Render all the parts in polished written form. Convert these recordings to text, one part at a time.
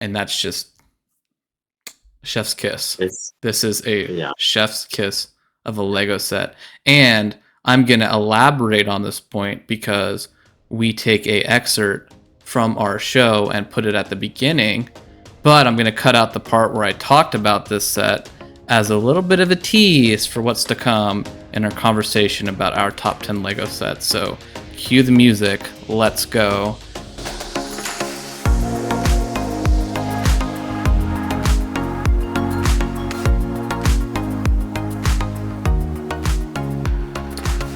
and that's just chef's kiss. It's This is a yeah. chef's kiss of a Lego set. And I'm going to elaborate on this point because we take a excerpt from our show and put it at the beginning, but I'm going to cut out the part where I talked about this set as a little bit of a tease for what's to come in our conversation about our top 10 Lego sets. So cue the music. Let's go.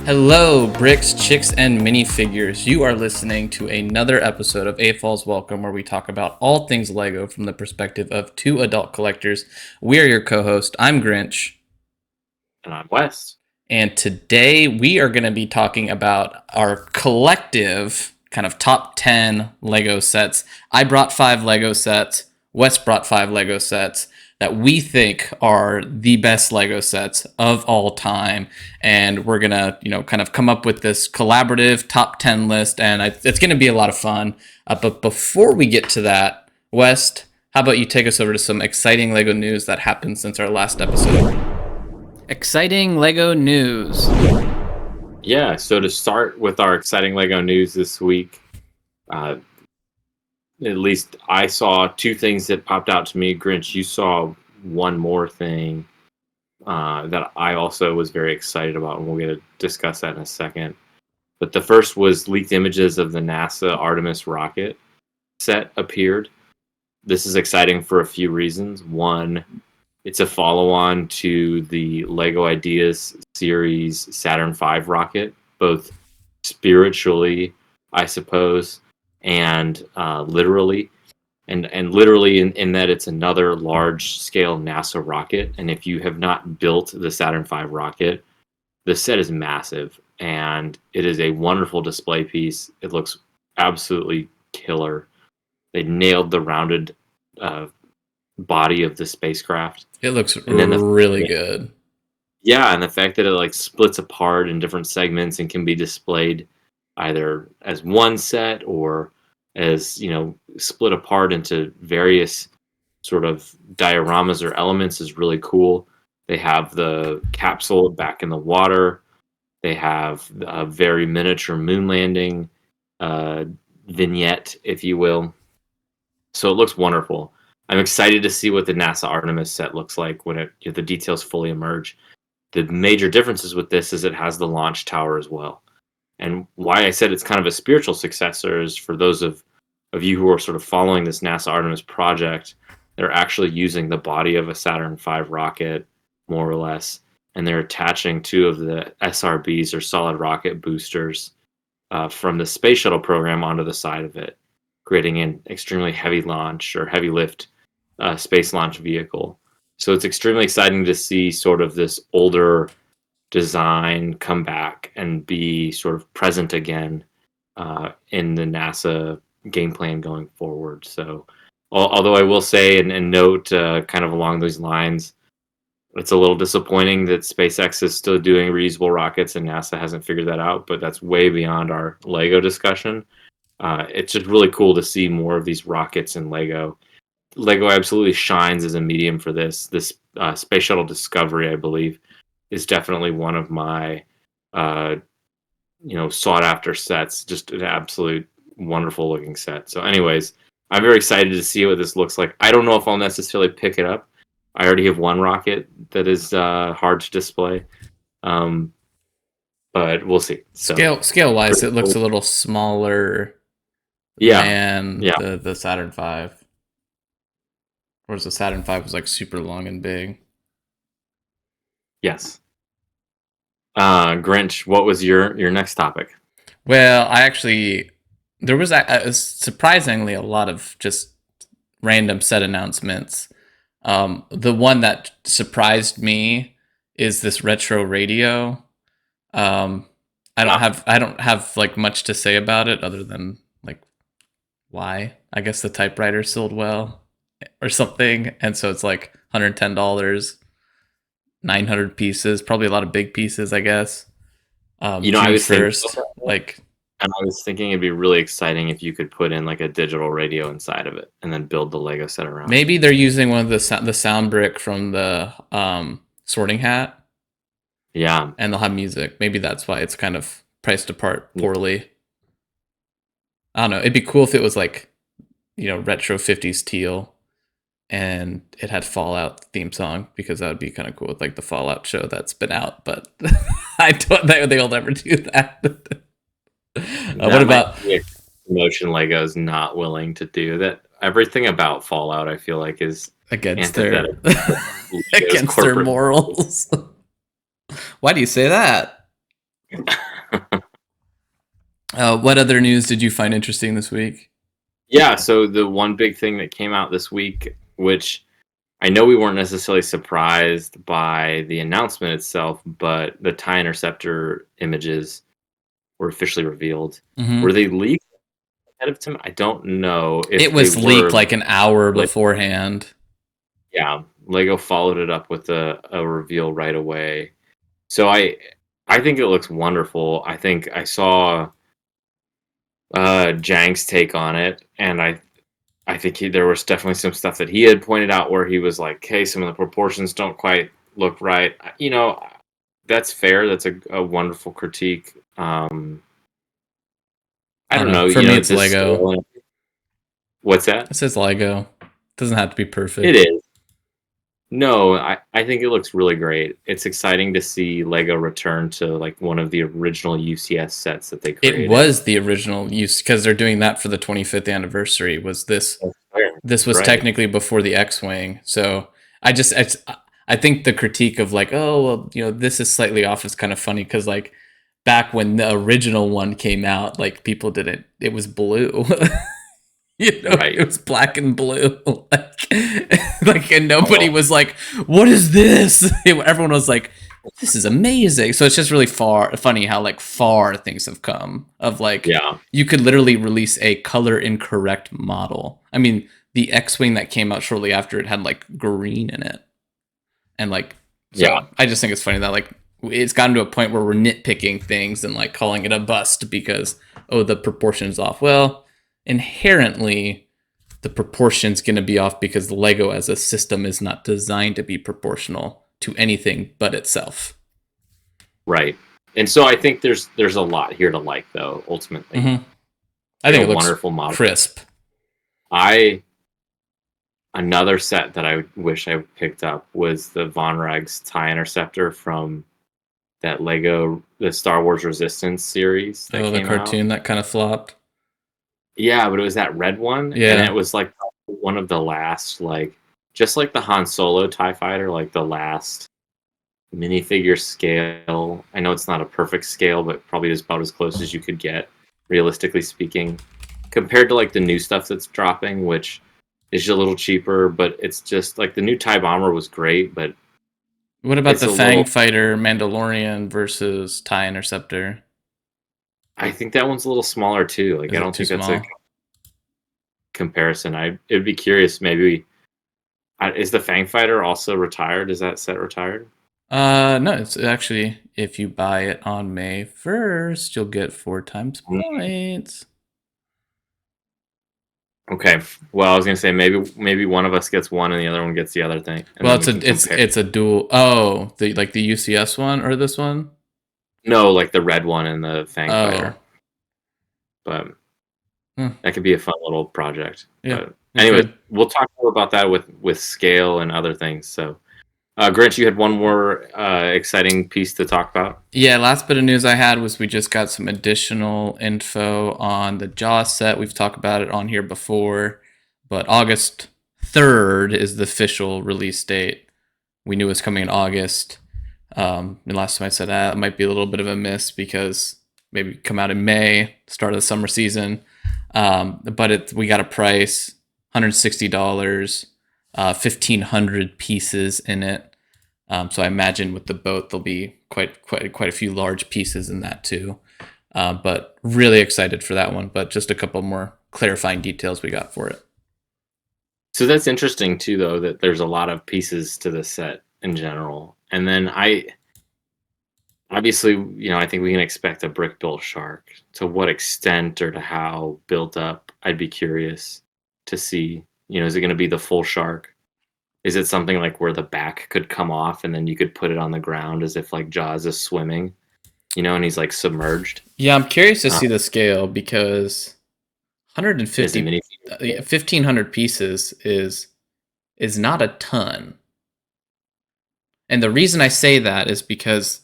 Hello, bricks, chicks, and minifigures. You are listening to another episode of AFOLs Welcome, where we talk about all things Lego from the perspective of two adult collectors. We are your co-host. I'm Grinch. And I'm Wes. And today we are going to be talking about our collective kind of top 10 Lego sets. I brought 5 Lego sets. Wes brought 5 Lego sets that we think are the best Lego sets of all time. And we're going to, kind of come up with this collaborative top 10 list. And it's going to be a lot of fun. But before we get to that, Wes, how about you take us over to some exciting Lego news that happened since our last episode? Exciting Lego news. Yeah, so to start with our exciting Lego news this week, at least I saw 2 things that popped out to me. Grinch, you saw one more thing that I also was very excited about, and we're going to discuss that in a second. But the first was leaked images of the NASA Artemis rocket set appeared. This is exciting for a few reasons. One, it's a follow-on to the Lego Ideas series Saturn V rocket, both spiritually, I suppose, and literally. And literally in that it's another large-scale NASA rocket. And if you have not built the Saturn V rocket, the set is massive. And it is a wonderful display piece. It looks absolutely killer. They nailed the rounded body of the spacecraft. It looks really good. Yeah, and the fact that it splits apart in different segments and can be displayed either as one set or as split apart into various sort of dioramas or elements is really cool. They have the capsule back in the water. They have a very miniature moon landing vignette, if you will. So it looks wonderful. I'm excited to see what the NASA Artemis set looks like when the details fully emerge. The major differences with this is it has the launch tower as well. And why I said it's kind of a spiritual successor is for those of you who are sort of following this NASA Artemis project, they're actually using the body of a Saturn V rocket, more or less, and they're attaching 2 of the SRBs, or solid rocket boosters, from the space shuttle program onto the side of it, creating an extremely heavy launch or heavy lift space launch vehicle. So it's extremely exciting to see sort of this older design come back and be sort of present again in the NASA game plan going forward. So although I will say and note kind of along those lines, it's a little disappointing that SpaceX is still doing reusable rockets and NASA hasn't figured that out, but that's way beyond our Lego discussion. It's just really cool to see more of these rockets in Lego. Lego absolutely shines as a medium for this. This Space Shuttle Discovery, I believe, is definitely one of my sought after sets. Just an absolute wonderful looking set. So anyways, I'm very excited to see what this looks like. I don't know if I'll necessarily pick it up. I already have one rocket that is hard to display. But we'll see. So, scale wise, it looks a little smaller than the Saturn V. Whereas the Saturn V was super long and big. Yes. Grinch, what was your next topic? Well, there was surprisingly a lot of just random set announcements. The one that surprised me is this retro radio. I don't have much to say about it other than why. I guess the typewriter sold well or something, and so it's $110, 900 pieces, probably a lot of big pieces, I guess. I was first, thinking, And I was thinking it'd be really exciting if you could put in like a digital radio inside of it and then build the Lego set around it. Maybe they're using one of the sound brick from the Sorting Hat, Yeah. and they'll have music. Maybe that's why it's kind of priced apart poorly. I don't know. It'd be cool if it was like, retro 50s teal and it had Fallout theme song, because that would be kind of cool with like the Fallout show that's been out, but I don't think they'll ever do that. What about Motion Lego's not willing to do that? Everything about Fallout, I feel like, is against their antithetical against their corporate morals? Why do you say that? What other news did you find interesting this week? Yeah, so the one big thing that came out this week, which I know we weren't necessarily surprised by the announcement itself, but the TIE Interceptor images were officially revealed. Mhm. Were they leaked ahead of time? I don't know if It was they leaked were, like an hour beforehand. Yeah, Lego followed it up with a reveal right away. So I think it looks wonderful. I think I saw Jang's take on it, and I think there was definitely some stuff that he had pointed out where he was like, "Hey, some of the proportions don't quite look right." That's fair. That's a wonderful critique. I don't know. For me, it's Lego. What's that? It says Lego. It doesn't have to be perfect. It is. No, I think it looks really great. It's exciting to see Lego return to like one of the original UCS sets that they created. It was the original use, because they're doing that for the 25th anniversary. This was technically before the X-Wing. So I think the critique of like, oh, well, this is slightly off is kind of funny, because like back when the original one came out, like people didn't, it was blue. Right. It was black and blue. And nobody was like, what is this? Everyone was like, this is amazing. So it's just really funny how like far things have come, of like, you could literally release a color incorrect model. I mean, the X-Wing that came out shortly after it had like green in it. And like, so I just think it's funny that like it's gotten to a point where we're nitpicking things and like calling it a bust because, oh, the proportion's off. Well, inherently the proportion's going to be off because Lego as a system is not designed to be proportional to anything but itself. Right. And so I think there's a lot here to like, though, ultimately. Mm-hmm. I think it looks wonderful model. Crisp. Another set that I wish I picked up was the Von Regs TIE Interceptor from that the Star Wars Resistance series that the cartoon out. That kind of flopped. Yeah, but it was that red one. Yeah. And it was like one of the last, like, just like the Han Solo TIE Fighter, like the last minifigure scale. I know it's not a perfect scale, but probably is about as close as you could get, realistically speaking, compared to like the new stuff that's dropping, which is a little cheaper, but it's just like the new TIE Bomber was great, but what about the Fang Fighter Mandalorian versus TIE Interceptor? I think that one's a little smaller too. Like, I don't think that's a comparison. It'd be curious. Maybe is the Fang Fighter also retired? Is that set retired? No, it's actually, if you buy it on May 1st, you'll get 4 times points. Okay. Well, I was gonna say maybe one of us gets one and the other one gets the other thing. Well, it's a dual. Oh, the UCS one or this one? No, like the red one and the Fang Fighter. But that could be a fun little project. Yeah. But anyway, we'll talk more about that with scale and other things. So, Grant, you had one more exciting piece to talk about? Yeah, last bit of news I had was we just got some additional info on the Jaws set. We've talked about it on here before, but August 3rd is the official release date. We knew it was coming in August. And last time I said that, it might be a little bit of a miss because maybe come out in May, start of the summer season. But we got a price, $160. 1,500 pieces in it. So I imagine with the boat there'll be quite a few large pieces in that too. But really excited for that one. But just a couple more clarifying details we got for it. So that's interesting too, though, that there's a lot of pieces to the set in general. And then obviously, I think we can expect a brick built shark. To what extent or to how built up, I'd be curious to see. Is it going to be the full shark? Is it something like where the back could come off and then you could put it on the ground as if like Jaws is swimming, and he's like submerged? Yeah, I'm curious to Uh, see the scale because is it 150, mini? 1,500 pieces is not a ton. And the reason I say that is because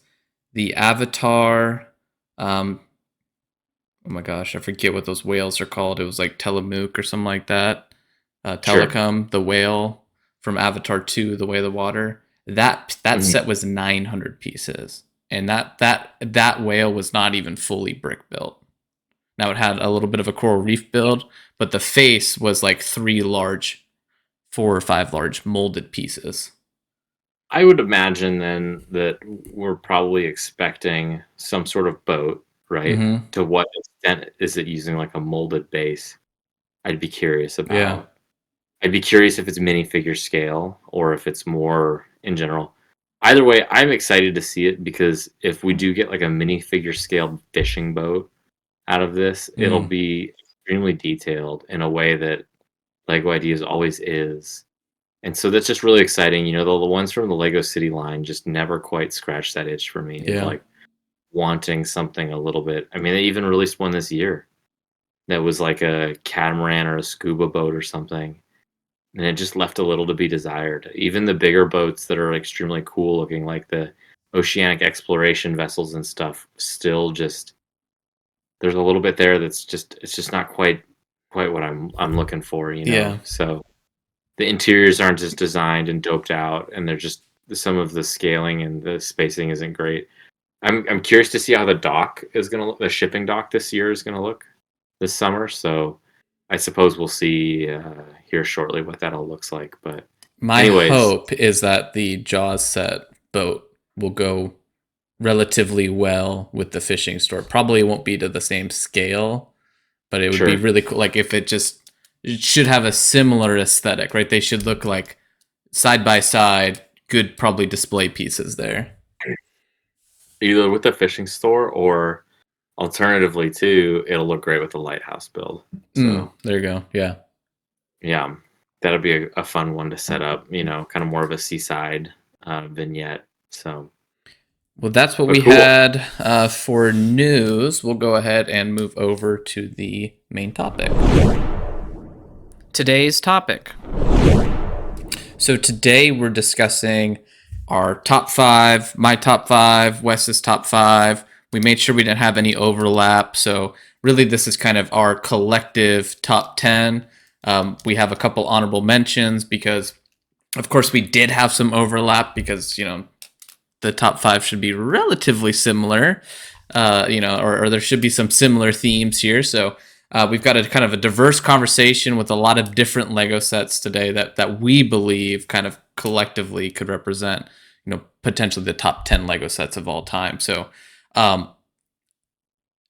the Avatar, um, oh my gosh, I forget what those whales are called. It was like Telemook or something like that. Sure. Telecom, the whale from Avatar 2, The Way of the Water. That Mhm. set was 900 pieces, and that whale was not even fully brick built. Now it had a little bit of a coral reef build, but the face was like 4 or 5 large molded pieces. I would imagine then that we're probably expecting some sort of boat, right? Mm-hmm. To what extent is it using like a molded base? I'd be curious Yeah. about. I'd be curious if it's minifigure scale or if it's more in general. Either way, I'm excited to see it because if we do get like a minifigure scale fishing boat out of this, it'll Mm. be extremely detailed in a way that Lego Ideas always is. And so that's just really exciting. The ones from the Lego City line just never quite scratch that itch for me of Yeah. like wanting something a little bit. I mean, they even released one this year that was like a catamaran or a scuba boat or something. And it just left a little to be desired. Even the bigger boats that are extremely cool looking, like the oceanic exploration vessels and stuff, still just there's a little bit there that's just it's just not quite what I'm looking for. Yeah. So the interiors aren't just designed and doped out, and they're just some of the scaling and the spacing isn't great. I'm curious to see how the dock is gonna look. The shipping dock this year is gonna look this summer. So I suppose we'll see here shortly what that all looks like. But My anyways, hope is that the Jaws set boat will go relatively well with the fishing store. Probably won't be to the same scale, but it would be sure. really cool. Like if it should have a similar aesthetic, right? They should look like side by side, good probably display pieces there. Either with the fishing store or alternatively too, it'll look great with the lighthouse build. So There you go. Yeah. yeah, that'll be a fun one to set up. Kind of more of a seaside vignette. So, Well, that's what but we cool. had for news. We'll go ahead and move over to the main topic. Today's topic. So today we're discussing our top 5, my top 5, Wes's top 5. We made sure we didn't have any overlap. So really this is kind of our collective top 10. We have a couple honorable mentions because of course we did have some overlap because, the top 5 should be relatively similar, or there should be some similar themes here. So we've got a kind of a diverse conversation with a lot of different Lego sets today that we believe kind of collectively could represent, potentially the top 10 Lego sets of all time. So, um,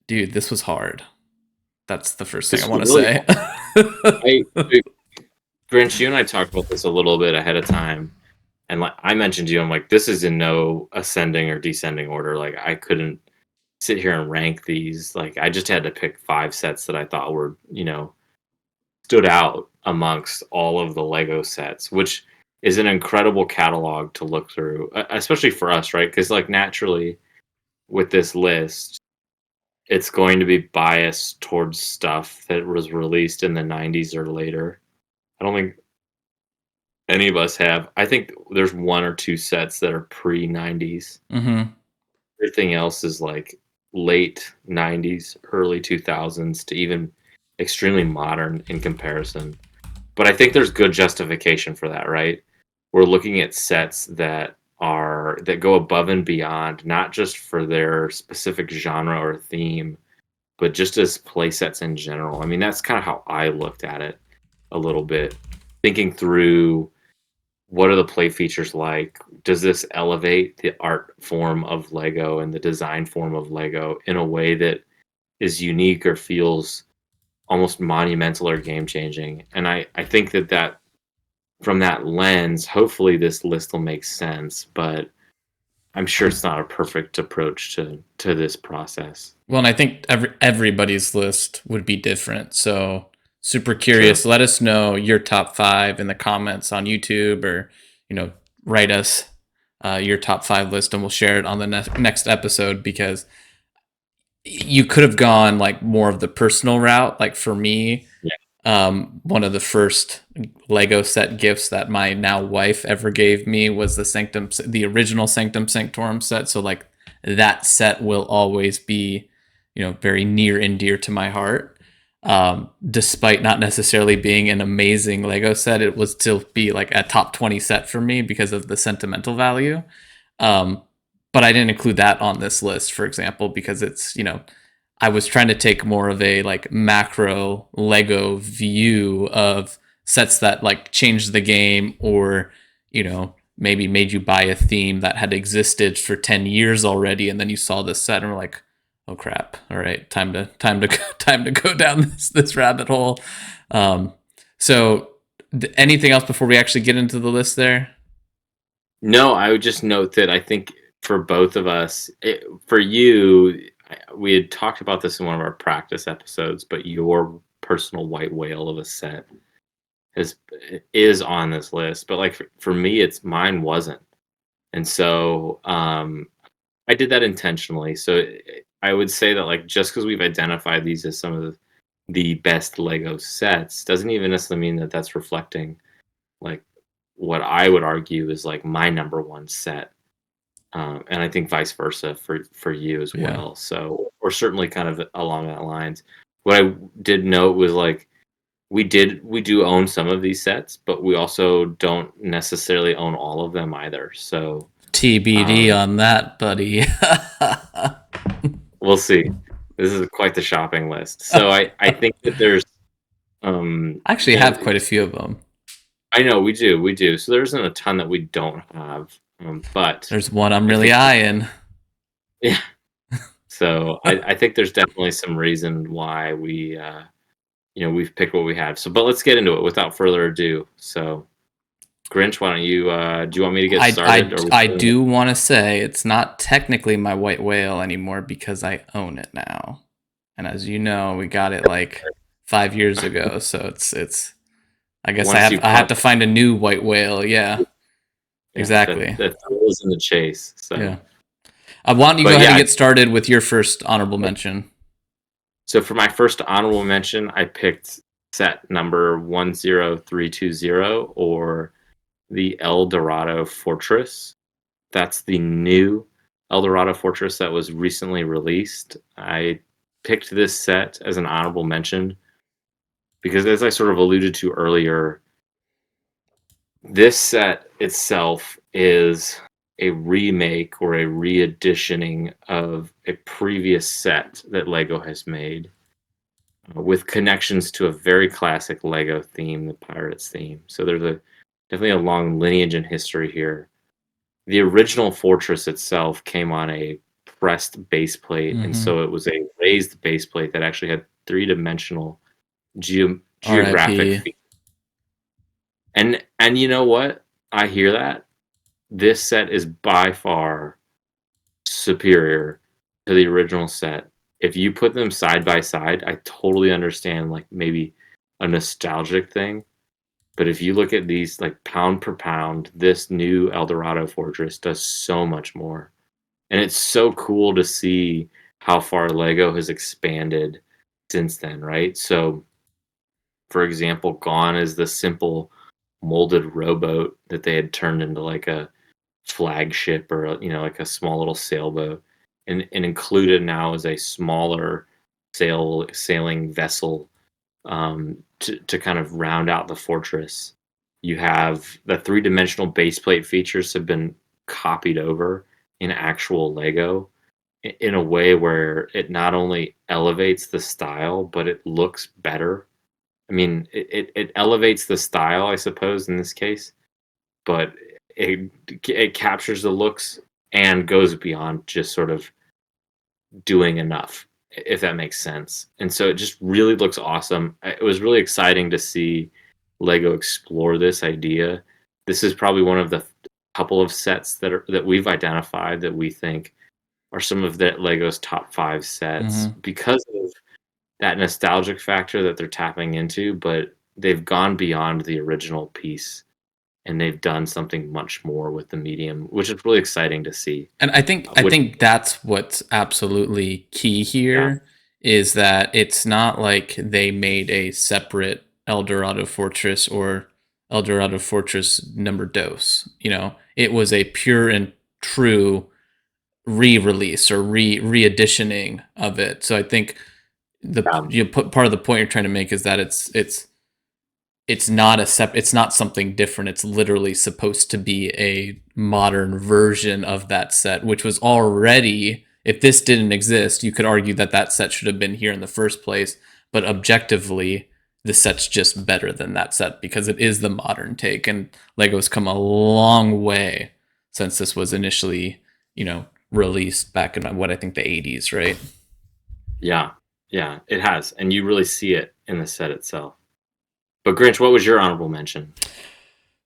dude, this was hard. That's the first thing I This want was to really say. I Grinch, you and I talked about this a little bit ahead of time, and like I mentioned to you, I'm like, this is in no ascending or descending order. Like I couldn't sit here and rank these. Like I just had to pick 5 sets that I thought were, stood out amongst all of the Lego sets, which is an incredible catalog to look through, especially for us, right? Because like naturally with this list, it's going to be biased towards stuff that was released in the 90s or later. I don't think any of us have. I think there's 1 or 2 sets that are pre 90s. Mm-hmm. Everything else is like late 90s, early 2000s to even extremely modern in comparison. But I think there's good justification for that, right? We're looking at sets that go above and beyond, not just for their specific genre or theme, but just as play sets in general. I mean, that's kind of how I looked at it a little bit, thinking through what are the play features like? Does this elevate the art form of Lego and the design form of Lego in a way that is unique or feels almost monumental or game changing? And I think that from that lens, hopefully this list will make sense. But I'm sure it's not a perfect approach to this process. Well, and I think everybody's list would be different. So super True. curious. Let us know your top 5 in the comments on YouTube, or write us your top 5 list, and we'll share it on the next episode, because you could have gone like more of the personal route. Like for me, Yeah. one of the first Lego set gifts that my now wife ever gave me was the original Sanctum Sanctorum set. So like that set will always be, very near and dear to my heart. Despite not necessarily being an amazing Lego set, it would still be like a top 20 set for me because of the sentimental value. Um, but I didn't include that on this list, for example, because it's, I was trying to take more of a like macro Lego view of sets that like changed the game, or, maybe made you buy a theme that had existed for 10 years already. And then you saw this set and were like, oh crap. All right. Time to go down this rabbit hole. So anything else before we actually get into the list there? No, I would just note that I think for both of us, for you, we had talked about this in one of our practice episodes, but your personal white whale of a set is on this list. But like for me, mine wasn't, and so I did that intentionally. So I would say that like just because we've identified these as some of the best Lego sets doesn't even necessarily mean that that's reflecting like what I would argue is like my number one set. And I think vice versa for you as Yeah. well. So we're certainly kind of along that lines. What I did note was like we do own some of these sets, but we also don't necessarily own all of them either. So TBD on that, buddy. we'll see. This is quite the shopping list. So I think that there's I actually have quite a few of them. I know we do. So there isn't a ton that we don't have, but There's one I'm really eyeing. Yeah. So I think there's definitely some reason why we've picked what we have. So, but let's get into it without further ado. So, Grinch, why don't you? Do you want me to get started? I do want to say it's not technically my white whale anymore because I own it now, and as you know, we got it like 5 years ago. So it's. I guess I have to find a new white whale. Yeah, exactly. That thrills in the chase. So. Yeah. I want you to go ahead and get started with your first honorable mention. So for my first honorable mention, I picked set number 10320, or the El Dorado Fortress. That's the new El Dorado Fortress that was recently released. I picked this set as an honorable mention because, as I sort of alluded to earlier, this set itself is a remake or a re-editioning of a previous set that Lego has made, with connections to a very classic Lego theme, the Pirates theme. So there's definitely a long lineage and history here. The original fortress itself came on a pressed base plate, and so it was a raised base plate that actually had three-dimensional geographic features. And you know what? I hear that. This set is by far superior to the original set. If you put them side by side, I totally understand like maybe a nostalgic thing. But if you look at these like pound per pound, this new El Dorado Fortress does so much more. And it's so cool to see how far Lego has expanded since then, right? So, for example, gone is the simple molded rowboat that they had turned into like a flagship, or like a small little sailboat, and included now is a smaller sailing vessel, to kind of round out the fortress. You have the three-dimensional base plate features have been copied over in actual Lego in a way where it not only elevates the style, but it looks better. I mean, it elevates the style, I suppose, in this case, but it captures the looks and goes beyond just sort of doing enough, if that makes sense. And so it just really looks awesome. It was really exciting to see Lego explore this idea. This is probably one of the couple of sets that we've identified that we think are some of the Lego's top 5 sets Hmm. because of that nostalgic factor that they're tapping into, but they've gone beyond the original piece and they've done something much more with the medium, which is really exciting to see. And I Which, think that's what's absolutely key yeah, here is that it's not like they made a separate Eldorado Fortress or Eldorado Fortress Number Dos. You know, it was a pure and true re-release or re-editioning of it. So I think the um, you put part of the point you're trying to make is that it's not something different. It's literally supposed to be a modern version of that set, which was already, if this didn't exist, you could argue that that set should have been here in the first place. But objectively, the set's just better than that set because it is the modern take, and Lego's come a long way since this was initially, released back in what I think the 80s, right? yeah, yeah, it has, and you really see it in the set itself. But Grinch, what was your honorable mention?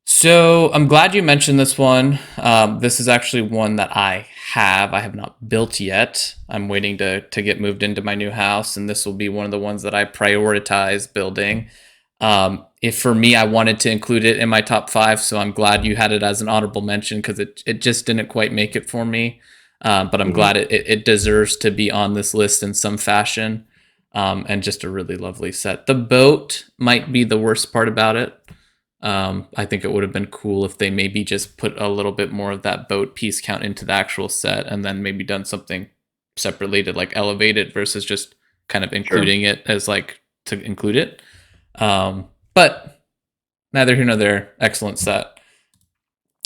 So I'm glad you mentioned this one. This is actually one that I have. I have not built yet. I'm waiting to get moved into my new house, and this will be one of the ones that I prioritize building. If for me, I wanted to include it in my top 5, so I'm glad you had it as an honorable mention because it just didn't quite make it for me. But I'm Mhm. glad it deserves to be on this list in some fashion. And just a really lovely set. The boat might be the worst part about it. I think it would have been cool if they maybe just put a little bit more of that boat piece count into the actual set and then maybe done something separately to like elevate it versus just kind of Sure. including it as like to include it. But neither here nor there. Excellent set.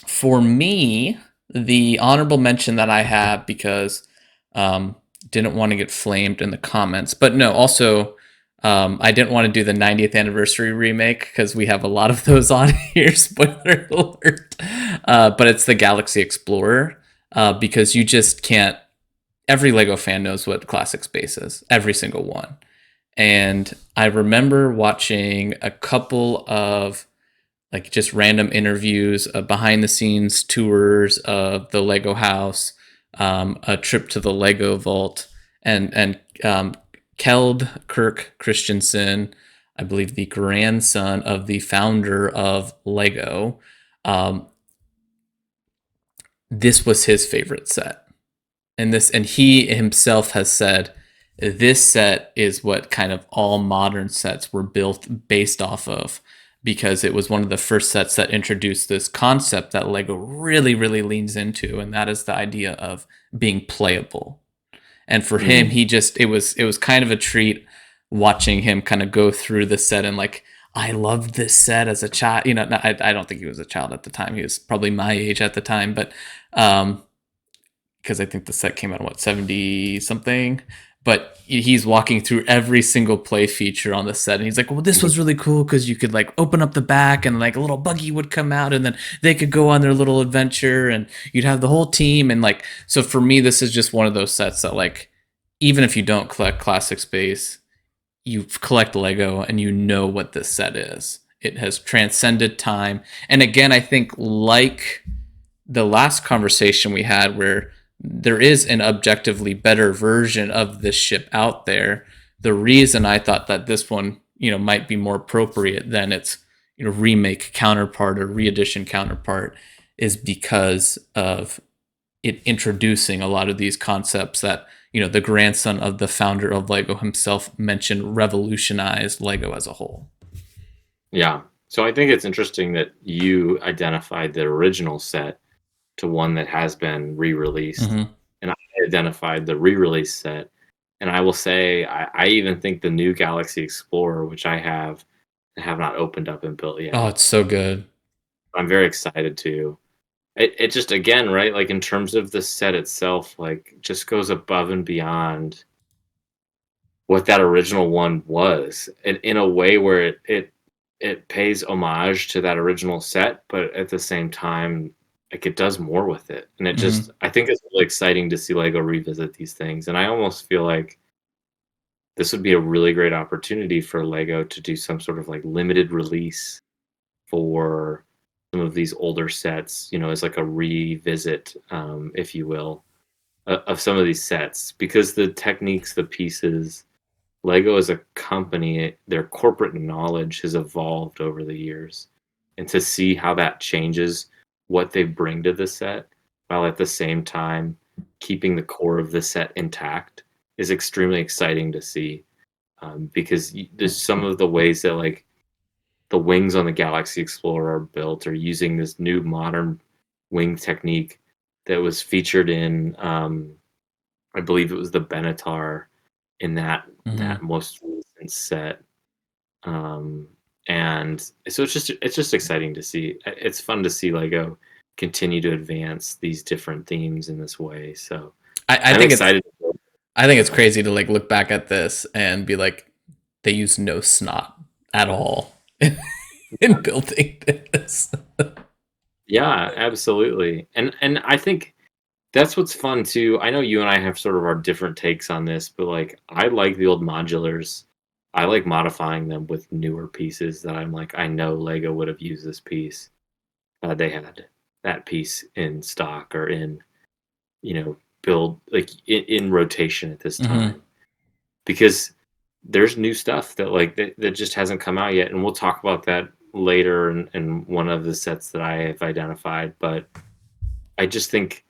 For me, the honorable mention that I have because um, didn't want to get flamed in the comments, but no, also I didn't want to do the 90th anniversary remake because we have a lot of those on here. Spoiler alert! But it's the Galaxy Explorer because you just can't. Every Lego fan knows what Classic Space is. Every single one. And I remember watching a couple of like just random interviews, behind the scenes tours of the Lego house, a trip to the Lego vault, and Keld Kirk Christensen, I believe the grandson of the founder of Lego. Um, this was his favorite set, and he himself has said this set is what kind of all modern sets were built based off of because it was one of the first sets that introduced this concept that Lego really really leans into, and that is the idea of being playable. And for him, Mhm. it was kind of a treat watching him kind of go through the set and like I loved this set as a child. I don't think he was a child at the time. He was probably my age at the time, but um, because I think the set came out in what 70 something. But he's walking through every single play feature on the set, and he's like, "Well, this was really cool because you could like open up the back, and like a little buggy would come out, and then they could go on their little adventure, and you'd have the whole team." And like, so for me, this is just one of those sets that like, even if you don't collect Classic Space, you collect Lego, and you know what this set is. It has transcended time, and again, I think like the last conversation we had where there is an objectively better version of this ship out there. The reason I thought that this one, might be more appropriate than its, remake counterpart or re-edition counterpart is because of it introducing a lot of these concepts that, the grandson of the founder of Lego himself mentioned revolutionized Lego as a whole. Yeah. So I think it's interesting that you identified the original set to one that has been re-released, Mm-hmm. and I identified the re-release set. And I will say, I even think the new Galaxy Explorer, which I have not opened up and built Oh, yet. it's so good. I'm very excited to. It just again, right? Like in terms of the set itself, like just goes above and beyond what that original one was, in a way where it pays homage to that original set, but at the same time, like it does more with it. And it Mm-hmm. just I think it's really exciting to see Lego revisit these things. And I almost feel like this would be a really great opportunity for Lego to do some sort of like limited release for some of these older sets, as like a revisit, if you will, of some of these sets, because the techniques, the pieces, Lego as a company, their corporate knowledge has evolved over the years. And to see how that changes what they bring to the set while at the same time keeping the core of the set intact is extremely exciting to see. Because there's some of the ways that like the wings on the Galaxy Explorer are built or using this new modern wing technique that was featured in I believe it was the Benatar in that most recent set. Um, and so it's just exciting to see. It's fun to see Lego continue to advance these different themes in this way. So I I'm think it's excited. I think it's crazy to like look back at this and be like, they use no snot at all in building this. Yeah, absolutely. And I think that's what's fun too. I know you and I have sort of our different takes on this, but like I like the old modulars. I like modifying them with newer pieces that I'm like, I know Lego would have used this piece. They had that piece in stock or in, build like in rotation at this Mm-hmm. time. Because there's new stuff that just hasn't come out yet. And we'll talk about that later in one of the sets that I have identified. But I just think,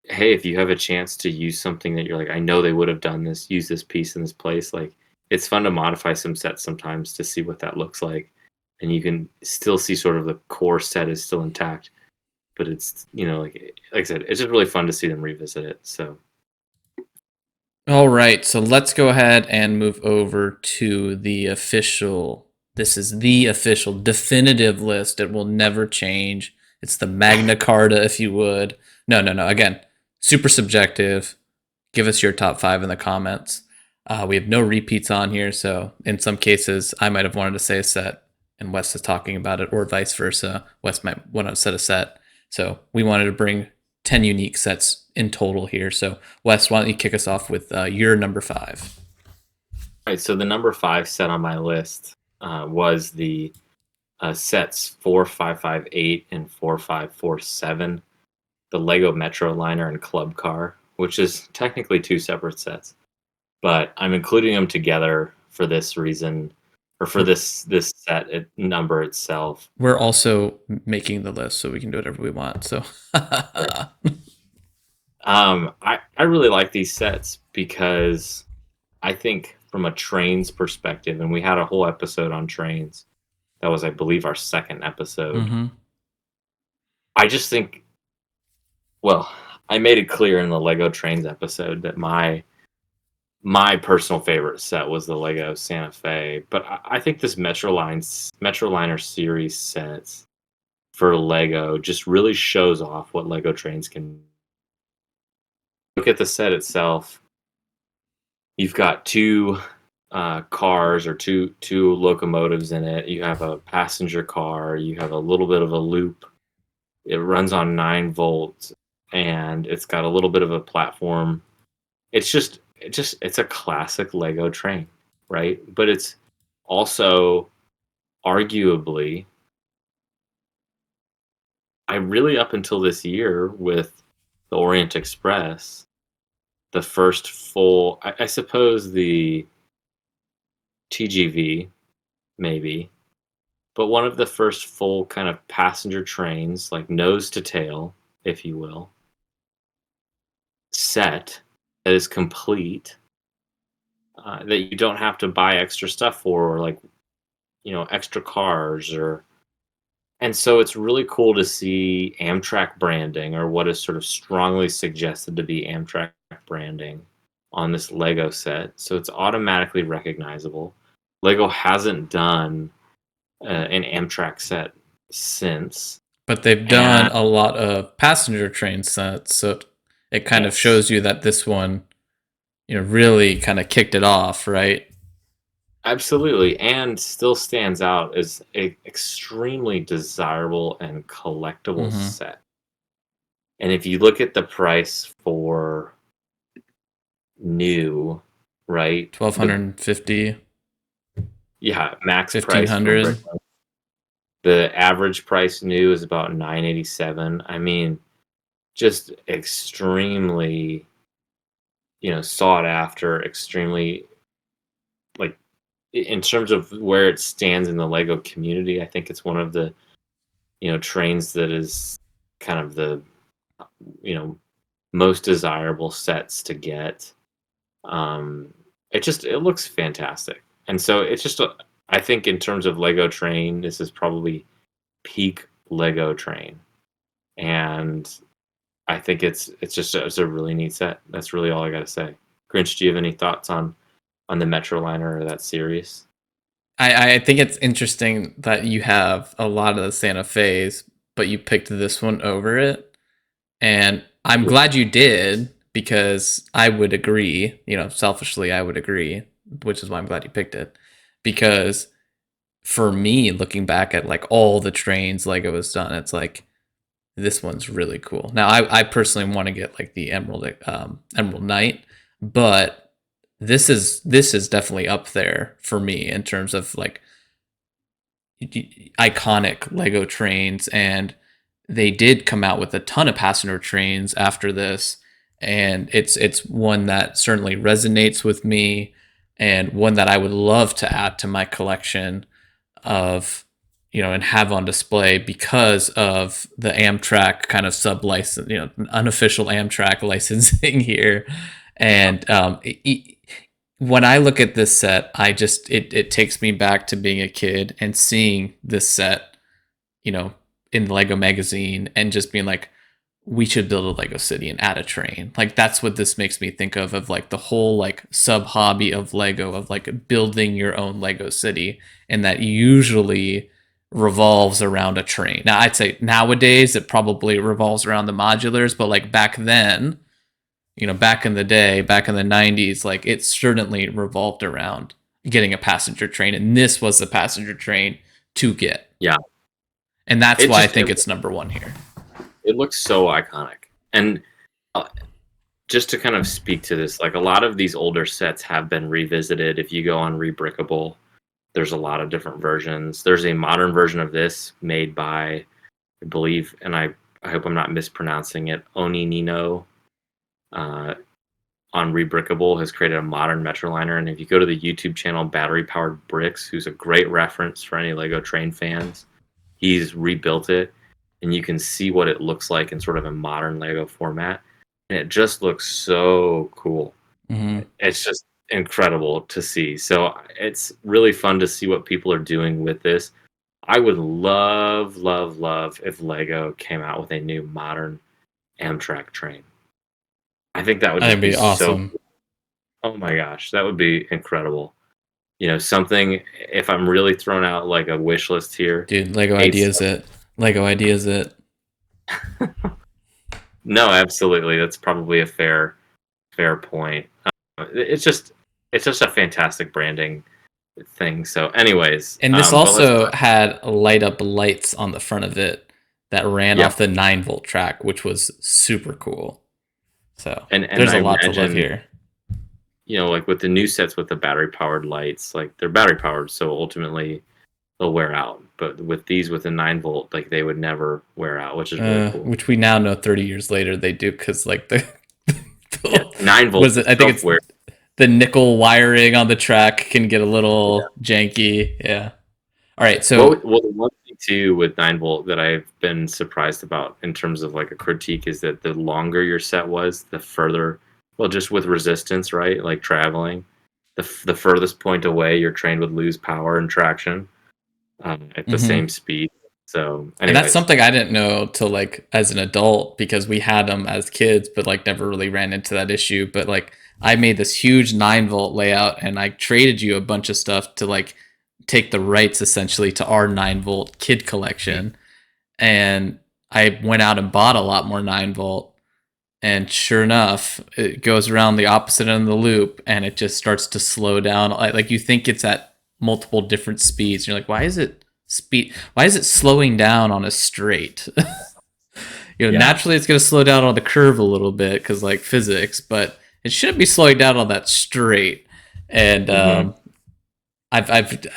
hey, if you have a chance to use something that you're like, I know they would have done this, use this piece in this place, like it's fun to modify some sets sometimes to see what that looks like. And you can still see sort of the core set is still intact, but it's, like I said, it's just really fun to see them revisit it. So All right, so let's go ahead and move over to the official. This is the official definitive list. It will never change. It's the Magna Carta, if you would. No, no, no. Again, super subjective. Give us your top 5 in the comments. We have no repeats on here, so in some cases, I might have wanted to say a set, and Wes is talking about it, or vice versa. Wes might want to set a set. So we wanted to bring 10 unique sets in total here. So, Wes, why don't you kick us off with your number 5? all right, so the number 5 set on my list was the sets 4558 and 4547, the Lego Metro Liner and Club Car, which is technically 2 separate sets, but I'm including them together for this reason, or for this set number itself. We're also making the list, so we can do whatever we want. So, I really like these sets because I think from a trains perspective, and we had a whole episode on trains. That was, I believe, our second episode. mm-hmm. I just think, well, I made it clear in the Lego Trains episode that my personal favorite set was the Lego Santa Fe, but I think this Metroliner series sets for Lego just really shows off what Lego Trains can. Look at the set itself. You've got two cars or two locomotives in it. You have a passenger car. You have a little bit of a loop. It runs on 9 volts, and it's got a little bit of a platform. It's a classic Lego train, right? But it's also arguably, I really up until this year with the Orient Express, the first full, I suppose the TGV maybe, but one of the first full kind of passenger trains, like nose to tail, if you will, set that is complete, that you don't have to buy extra stuff for, or like, extra cars, or and so it's really cool to see Amtrak branding, or what is sort of strongly suggested to be Amtrak branding on this Lego set. So it's automatically recognizable. Lego hasn't done an Amtrak set since. But they've done And a lot of passenger train sets, so it kind of yes, shows you that this one, really kind of kicked it off, right? absolutely, and still stands out as a extremely desirable and collectible Mm-hmm. set. And if you look at the price for new, right? Twelve The hundred fifty, Yeah, max price from 1500. Brickland. The average price new is about $987. I mean, just extremely, sought after, extremely, like, in terms of where it stands in the Lego community. I think it's one of the, trains that is kind of the, most desirable sets to get. It looks fantastic. And so it's just I think in terms of Lego train, this is probably peak Lego train. And I think it's a really neat set. That's really all I got to say. Grinch, do you have any thoughts on the Metroliner or that series? I think it's interesting that you have a lot of the Santa Fe's, but you picked this one over it. And I'm glad you did, because I would agree, selfishly, I would agree, which is why I'm glad you picked it. Because for me, looking back at like all the trains Lego has done, it's like, this one's really cool. Now, I personally want to get like the Emerald Knight, but this is definitely up there for me in terms of like iconic Lego trains. And they did come out with a ton of passenger trains after this, and it's one that certainly resonates with me, and one that I would love to add to my collection of, and have on display, because of the Amtrak kind of sub license, unofficial Amtrak licensing here. And when I look at this set, it takes me back to being a kid and seeing this set, in the Lego magazine, and just being like, we should build a Lego city and add a train. Like, that's what this makes me think of like the whole like sub hobby of Lego, of like building your own Lego city. And that usually revolves around a train. Now, I'd say nowadays it probably revolves around the modulars, but like back then, back in the day, back in the 90s, like it certainly revolved around getting a passenger train. And this was the passenger train to get. Yeah. And that's why I think it's number one here. It looks so iconic. And just to kind of speak to this, like a lot of these older sets have been revisited. If you go on Rebrickable, there's a lot of different versions. There's a modern version of this made by, I believe, and I hope I'm not mispronouncing it, Oni Nino on Rebrickable has created a modern Metroliner. And if you go to the YouTube channel Battery Powered Bricks, who's a great reference for any Lego train fans, he's rebuilt it, and you can see what it looks like in sort of a modern Lego format. And it just looks so cool. Mm-hmm. It's just incredible to see. So it's really fun to see what people are doing with this. I would love, love, love if Lego came out with a new modern Amtrak train. I think that would just be awesome. So, oh my gosh, that would be incredible. Something, if I'm really thrown out like a wish list here. Dude, Lego Ideas it. Lego Ideas it. No, absolutely. That's probably a fair point. It's just a fantastic branding thing. So anyways. And this also had light up lights on the front of it that ran off the 9-volt track, which was super cool. So and there's a lot to love here. Like with the new sets with the battery powered lights, like they're battery powered, so ultimately they'll wear out. But with these with the 9-volt, like they would never wear out, which is really cool. Which we now know 30 years later they do, because like the 9-volt was it? I think it's the nickel wiring on the track can get a little janky. Yeah. All right. So well, the one thing too with 9-volt that I've been surprised about in terms of like a critique is that the longer your set was, the further. Well, just with resistance, right? Like traveling, the furthest point away, your train would lose power and traction at the same speed. So, anyways. And that's something I didn't know till like as an adult, because we had them as kids, but like never really ran into that issue. But like I made this huge 9-volt layout, and I traded you a bunch of stuff to like take the rights essentially to our 9-volt kid collection. And I went out and bought a lot more 9-volt. And sure enough, it goes around the opposite end of the loop, and it just starts to slow down. Like you think it's at multiple different speeds. And you're like, why is it slowing down on a straight? Naturally it's going to slow down on the curve a little bit because like physics, but it shouldn't be slowing down on that straight. And I've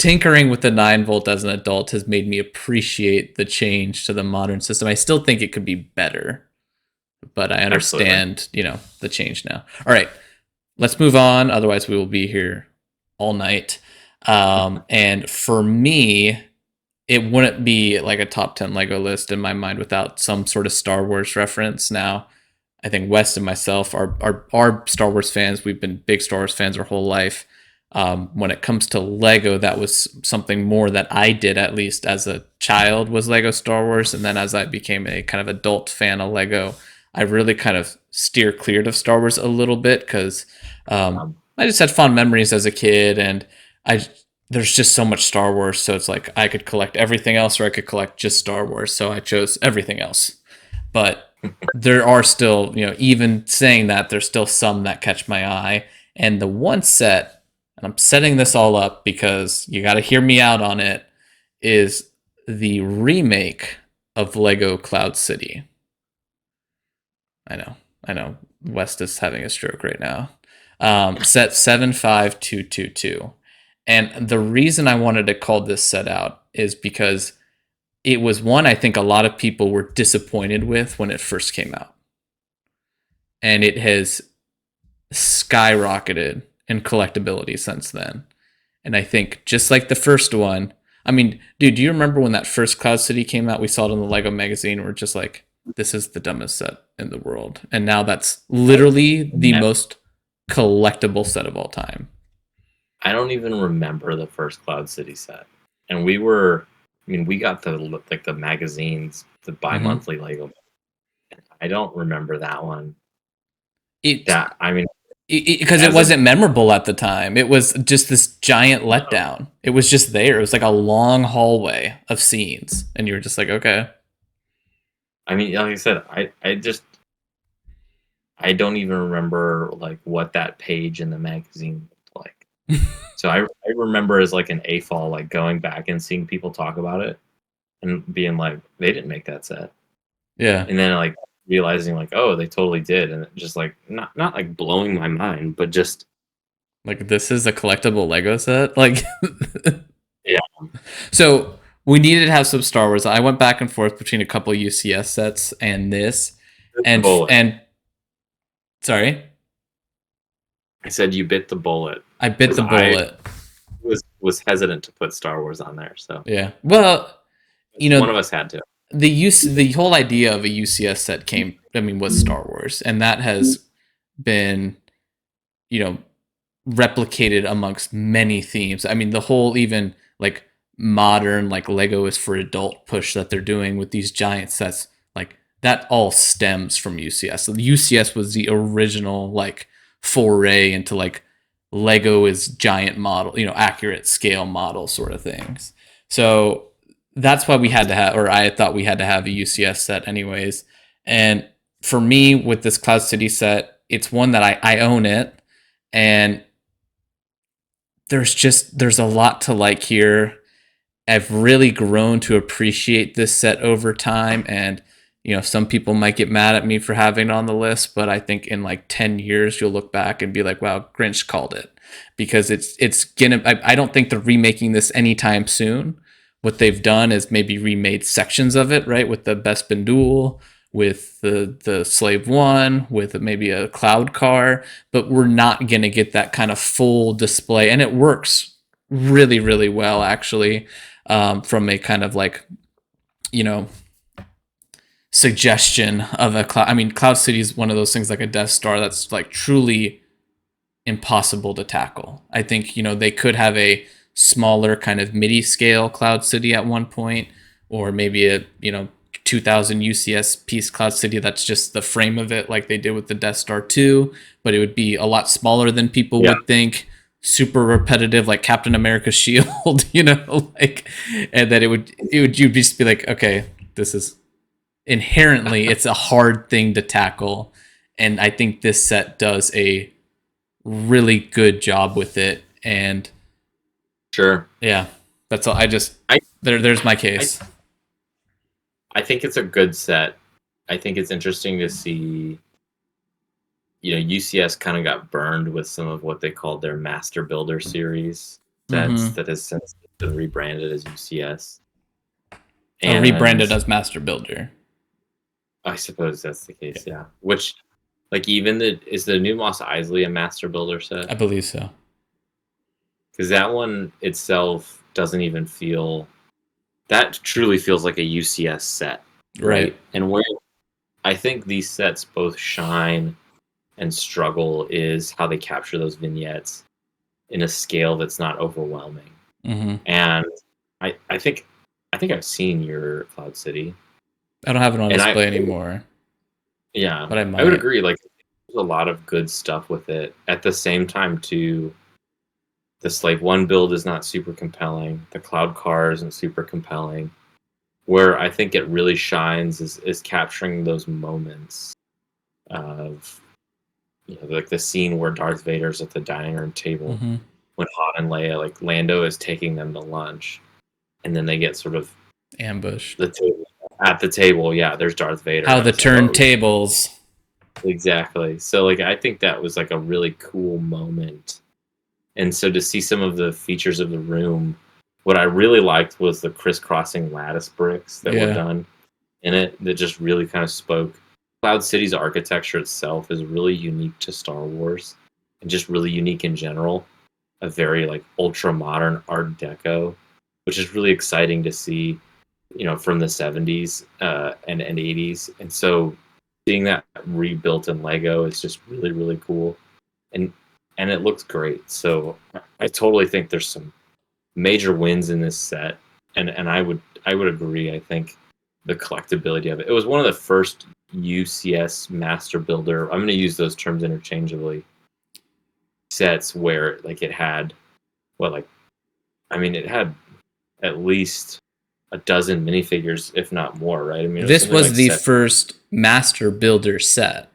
tinkering with the 9 volt as an adult has made me appreciate the change to the modern system. I still think it could be better, but I Absolutely. understand, the change now. All right, let's move on. Otherwise, we will be here all night. And for me, it wouldn't be like a top 10 Lego list in my mind without some sort of Star Wars reference. Now, I think West and myself are Star Wars fans. We've been big Star Wars fans our whole life. When it comes to Lego, that was something more that I did, at least as a child, was Lego Star Wars. And then as I became a kind of adult fan of Lego, I really kind of steer cleared of Star Wars a little bit because Um, I just had fond memories as a kid, and I there's just so much Star Wars, so it's like I could collect everything else or I could collect just Star Wars. So I chose everything else. But there are still, even saying that, there's still some that catch my eye. And the one set, and I'm setting this all up because you got to hear me out on it, is the remake of Lego Cloud City. I know. West is having a stroke right now. Set 75222. And the reason I wanted to call this set out is because it was one I think a lot of people were disappointed with when it first came out. And it has skyrocketed in collectability since then. And I think just like the first one, I mean, dude, do you remember when that first Cloud City came out? We saw it in the Lego magazine. We're just like, this is the dumbest set in the world. And now that's literally the I most collectible set of all time. I don't even remember the first Cloud City set, and we got the magazines, the Mm-hmm. bi-monthly Lego. I don't remember that one. It That I mean, because it as a wasn't memorable at the time. It was just this giant no, letdown. It was just there. It was like a long hallway of scenes, and you were just like, okay. I mean, like I said, I don't even remember like what that page in the magazine looked like. So I remember as like an AFOL, like going back and seeing people talk about it and being like, they didn't make that set, Yeah, and then like realizing like, oh, they totally did, and just like not like blowing my mind, but just like this is a collectible Lego set. Like, yeah, so we needed to have some Star Wars. I went back and forth between a couple UCS sets and this, the bullet. and sorry, I said you bit the bullet I bit because the I bullet. was hesitant to put Star Wars on there, so Yeah. Well, you one know, of us had to. the whole idea of a UCS set came. I mean, was Star Wars, and that has been, you know, replicated amongst many themes. I mean, the whole even like modern like Lego is for adult push that they're doing with these giant sets, like that all stems from UCS. So the UCS was the original like foray into like Lego is giant model, accurate scale model sort of things. So that's why we had to have, or I thought we had to have a UCS set anyways. And for me, with this Cloud City set, it's one that I own it, and there's a lot to like here. I've really grown to appreciate this set over time, and some people might get mad at me for having it on the list, but I think in like 10 years you'll look back and be like, wow, Grinch called it, because it's gonna I don't think they're remaking this anytime soon. What they've done is maybe remade sections of it, right, with the Bespin Duel, with the Slave One, with maybe a cloud car, but we're not gonna get that kind of full display, and it works really really well actually, from a kind of like you know suggestion of a cloud. I mean, Cloud City is one of those things like a Death Star that's like truly impossible to tackle. I think they could have a smaller kind of MIDI scale Cloud City at one point, or maybe a 2000 UCS piece Cloud City that's just the frame of it, like they did with the Death Star 2, but it would be a lot smaller than people Yeah, would think. Super repetitive, like Captain America's shield, like, and then you'd just be like, okay, this is inherently it's a hard thing to tackle, and I think this set does a really good job with it. And sure. yeah, that's all. I just I there's my I case. I think it's a good set. I think it's interesting to see. UCS kind of got burned with some of what they called their Master Builder series sets Mm-hmm. that has since been rebranded as UCS. Or rebranded And as Master Builder. I suppose that's the case, yeah. Which, like, is the new Mos Eisley a Master Builder set? I believe so. Because that one itself doesn't even feel. That truly feels like a UCS set, Right. And where I think these sets both shine and struggle is how they capture those vignettes in a scale that's not overwhelming. Mm-hmm. And I think I've seen your Cloud City. I don't have it on And display anymore, yeah, but I I would might. agree. Like, there's a lot of good stuff with it. At the same time, too, the Slave One build is not super compelling. The Cloud Car isn't super compelling. Where I think it really shines is capturing those moments of, like the scene where Darth Vader's at the dining room table Mm-hmm. when Han and Leia, like Lando is taking them to lunch, and then they get sort of Ambushed. the table at the table. Yeah, there's Darth Vader. How And I the was like, oh, turntables. exactly. So like I think that was like a really cool moment. And so to see some of the features of the room, what I really liked was the crisscrossing lattice bricks that were Yeah. done in it that just really kind of spoke. Cloud City's architecture itself is really unique to Star Wars and just really unique in general. A very like ultra modern Art Deco, which is really exciting to see, from the 70s and 80s. And so seeing that rebuilt in Lego is just really, really cool. And it looks great. So I totally think there's some major wins in this set. And I would agree. I think the collectability of it. It was one of the first UCS Master Builder. I'm going to use those terms interchangeably. Sets where like it had it had at least a dozen minifigures, if not more, right? I mean, it was This something was like the first Master Builder set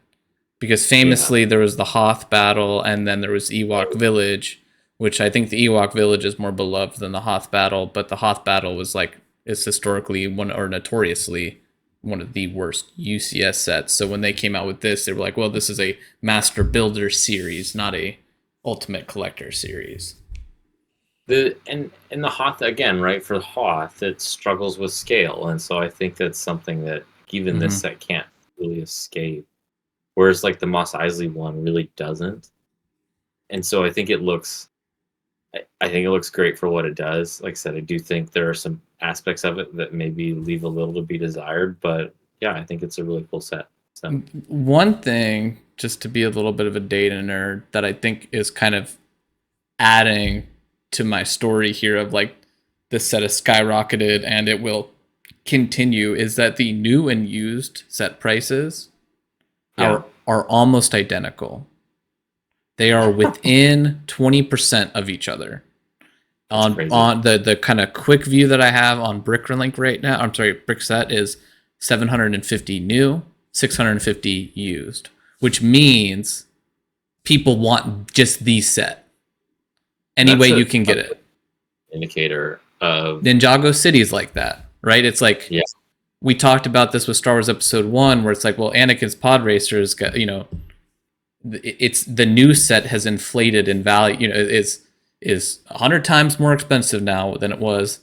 because famously there was the Hoth battle and then there was Ewok Village, which I think the Ewok Village is more beloved than the Hoth battle, but the Hoth battle is historically notoriously one of the worst UCS sets. So when they came out with this, they were like, well, this is a Master Builder series, not a Ultimate Collector series. The Hoth again, right? For Hoth, it struggles with scale, and so I think that's something that even this set can't really escape. Whereas like the Mos Eisley one really doesn't, and so I think it looks. I think it looks great for what it does. Like I said, I do think there are some aspects of it that maybe leave a little to be desired, but yeah, I think it's a really cool set. So one thing, just to be a little bit of a data nerd, that I think is kind of adding to my story here of like this set has skyrocketed and it will continue is that the new and used set prices are almost identical. They are within 20% of each other. On the kind of quick view that I have on Bricklink right now, I'm sorry, Brickset is 750 new, 650 used, which means people want just the set. Any way you can get it. Indicator of Ninjago City is like that, right? It's like we talked about this with Star Wars Episode 1, where it's like, well, Anakin's pod racers got, it's the new set has inflated in value, is 100 times more expensive now than it was,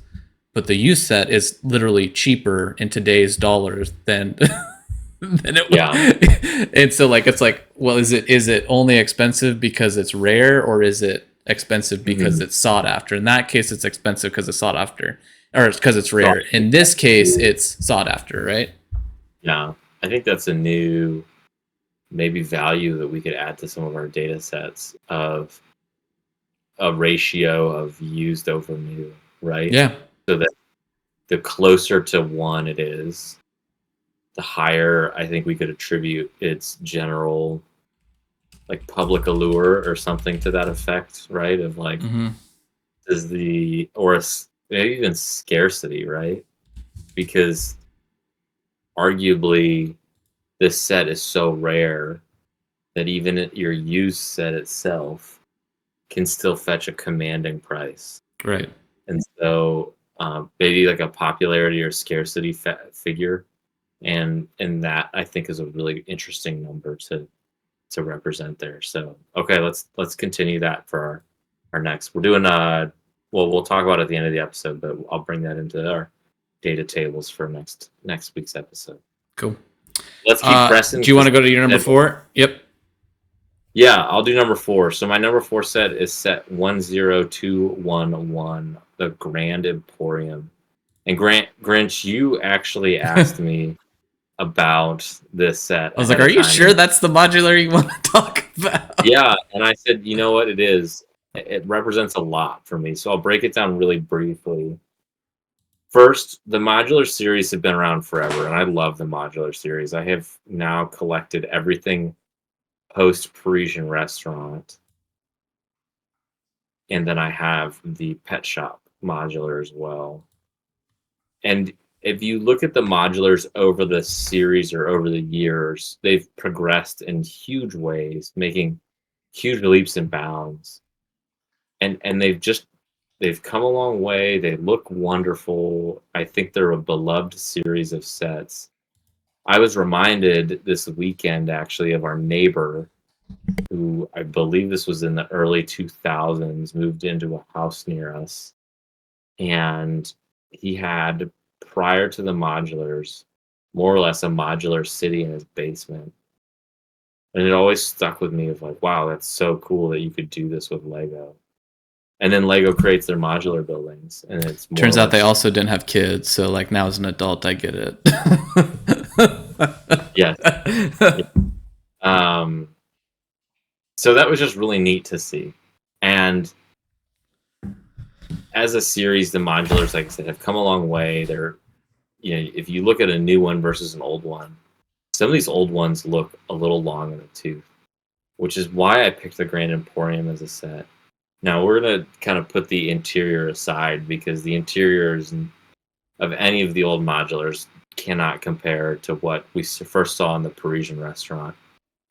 but the used set is literally cheaper in today's dollars than than it was. And so like it's like, well, is it only expensive because it's rare, or is it expensive because it's sought after? In that case, it's expensive because it's sought after, or it's because it's rare. In this case, it's sought after, right? Yeah, I think that's a new maybe value that we could add to some of our data sets of a ratio of used over new, right? Yeah. So that the closer to one it is, the higher I think we could attribute its general like public allure or something to that effect, right? Of like, is the or maybe even scarcity, right? Because arguably this set is so rare that even your used set itself can still fetch a commanding price. Right. And so maybe like a popularity or scarcity figure. And that I think is a really interesting number to represent there. So okay, let's continue that for our next. We're doing well, we'll talk about it at the end of the episode, but I'll bring that into our data tables for next week's episode. Cool. Let's keep pressing. Do you want to go to your number 4? Yep. Yeah, I'll do number 4. So my number 4 set is set 10211, the Grand Emporium. And Grinch, you actually asked me about this set. I was like, are you sure that's the modular you want to talk about? Yeah, and I said, you know what, it is. It represents a lot for me, so I'll break it down really briefly. First, the modular series have been around forever, and I love the modular series. I have now collected everything post-Parisian Restaurant, and then I have the Pet Shop modular as well. And if you look at the modulars over the series or over the years, they've progressed in huge ways, making huge leaps and bounds. And they've come a long way. They look wonderful. I think they're a beloved series of sets. I was reminded this weekend actually of our neighbor who, I believe this was in the early 2000s, moved into a house near us. And he had, prior to the modulars, more or less a modular city in his basement. And it always stuck with me of like, wow, that's so cool that you could do this with Lego. And then Lego creates their modular buildings, and it's more turns out they also didn't have kids, so like now as an adult, I get it. Yes. So that was just really neat to see. And as a series, the modulars, like I said, have come a long way. They're, if you look at a new one versus an old one, some of these old ones look a little long in the tooth, which is why I picked the Grand Emporium as a set. Now, we're going to kind of put the interior aside because the interiors of any of the old modulars cannot compare to what we first saw in the Parisian Restaurant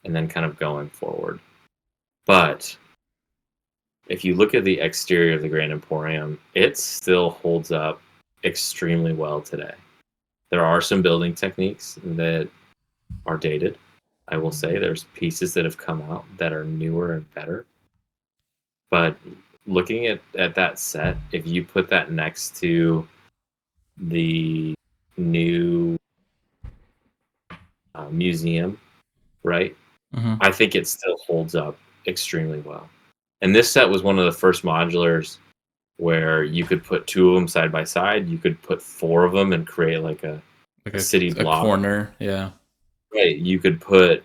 and then kind of going forward. But if you look at the exterior of the Grand Emporium, it still holds up extremely well today. There are some building techniques that are dated. I will say there's pieces that have come out that are newer and better. But looking at that set, if you put that next to the new museum, right? Mm-hmm. I think it still holds up extremely well. And this set was one of the first modulars where you could put 2 of them side by side. You could put 4 of them and create like a city block. Corner, yeah. Right. You could put,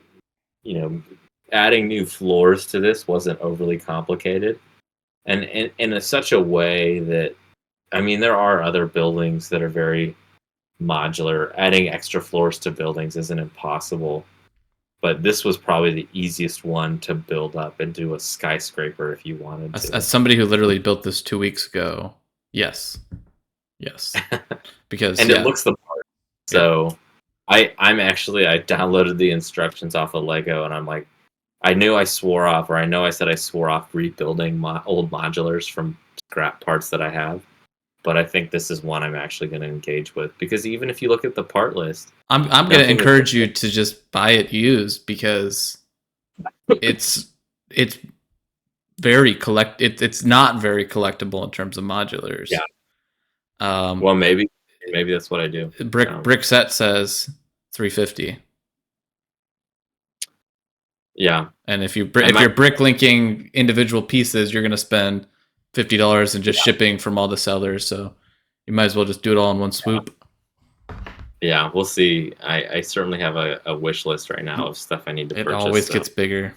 adding new floors to this wasn't overly complicated. And in such a way that, I mean, there are other buildings that are very modular. Adding extra floors to buildings isn't impossible. But this was probably the easiest one to build up into a skyscraper if you wanted to. As somebody who literally built this 2 weeks ago, yes. Because and it looks the part. So I downloaded the instructions off of Lego, and I'm like, I know I said I swore off rebuilding my old modulars from scrap parts that I have. But I think this is one I'm actually going to engage with, because even if you look at the part list, I'm going to encourage you to just buy it used, because it's very it's not very collectible in terms of modulars. Yeah. Well, maybe that's what I do. Brick set says $350. Yeah. And if you're brick linking individual pieces, you're going to spend $50 in just shipping from all the sellers. So you might as well just do it all in one swoop. Yeah, we'll see. I certainly have a wish list right now of stuff I need to purchase. It always gets bigger.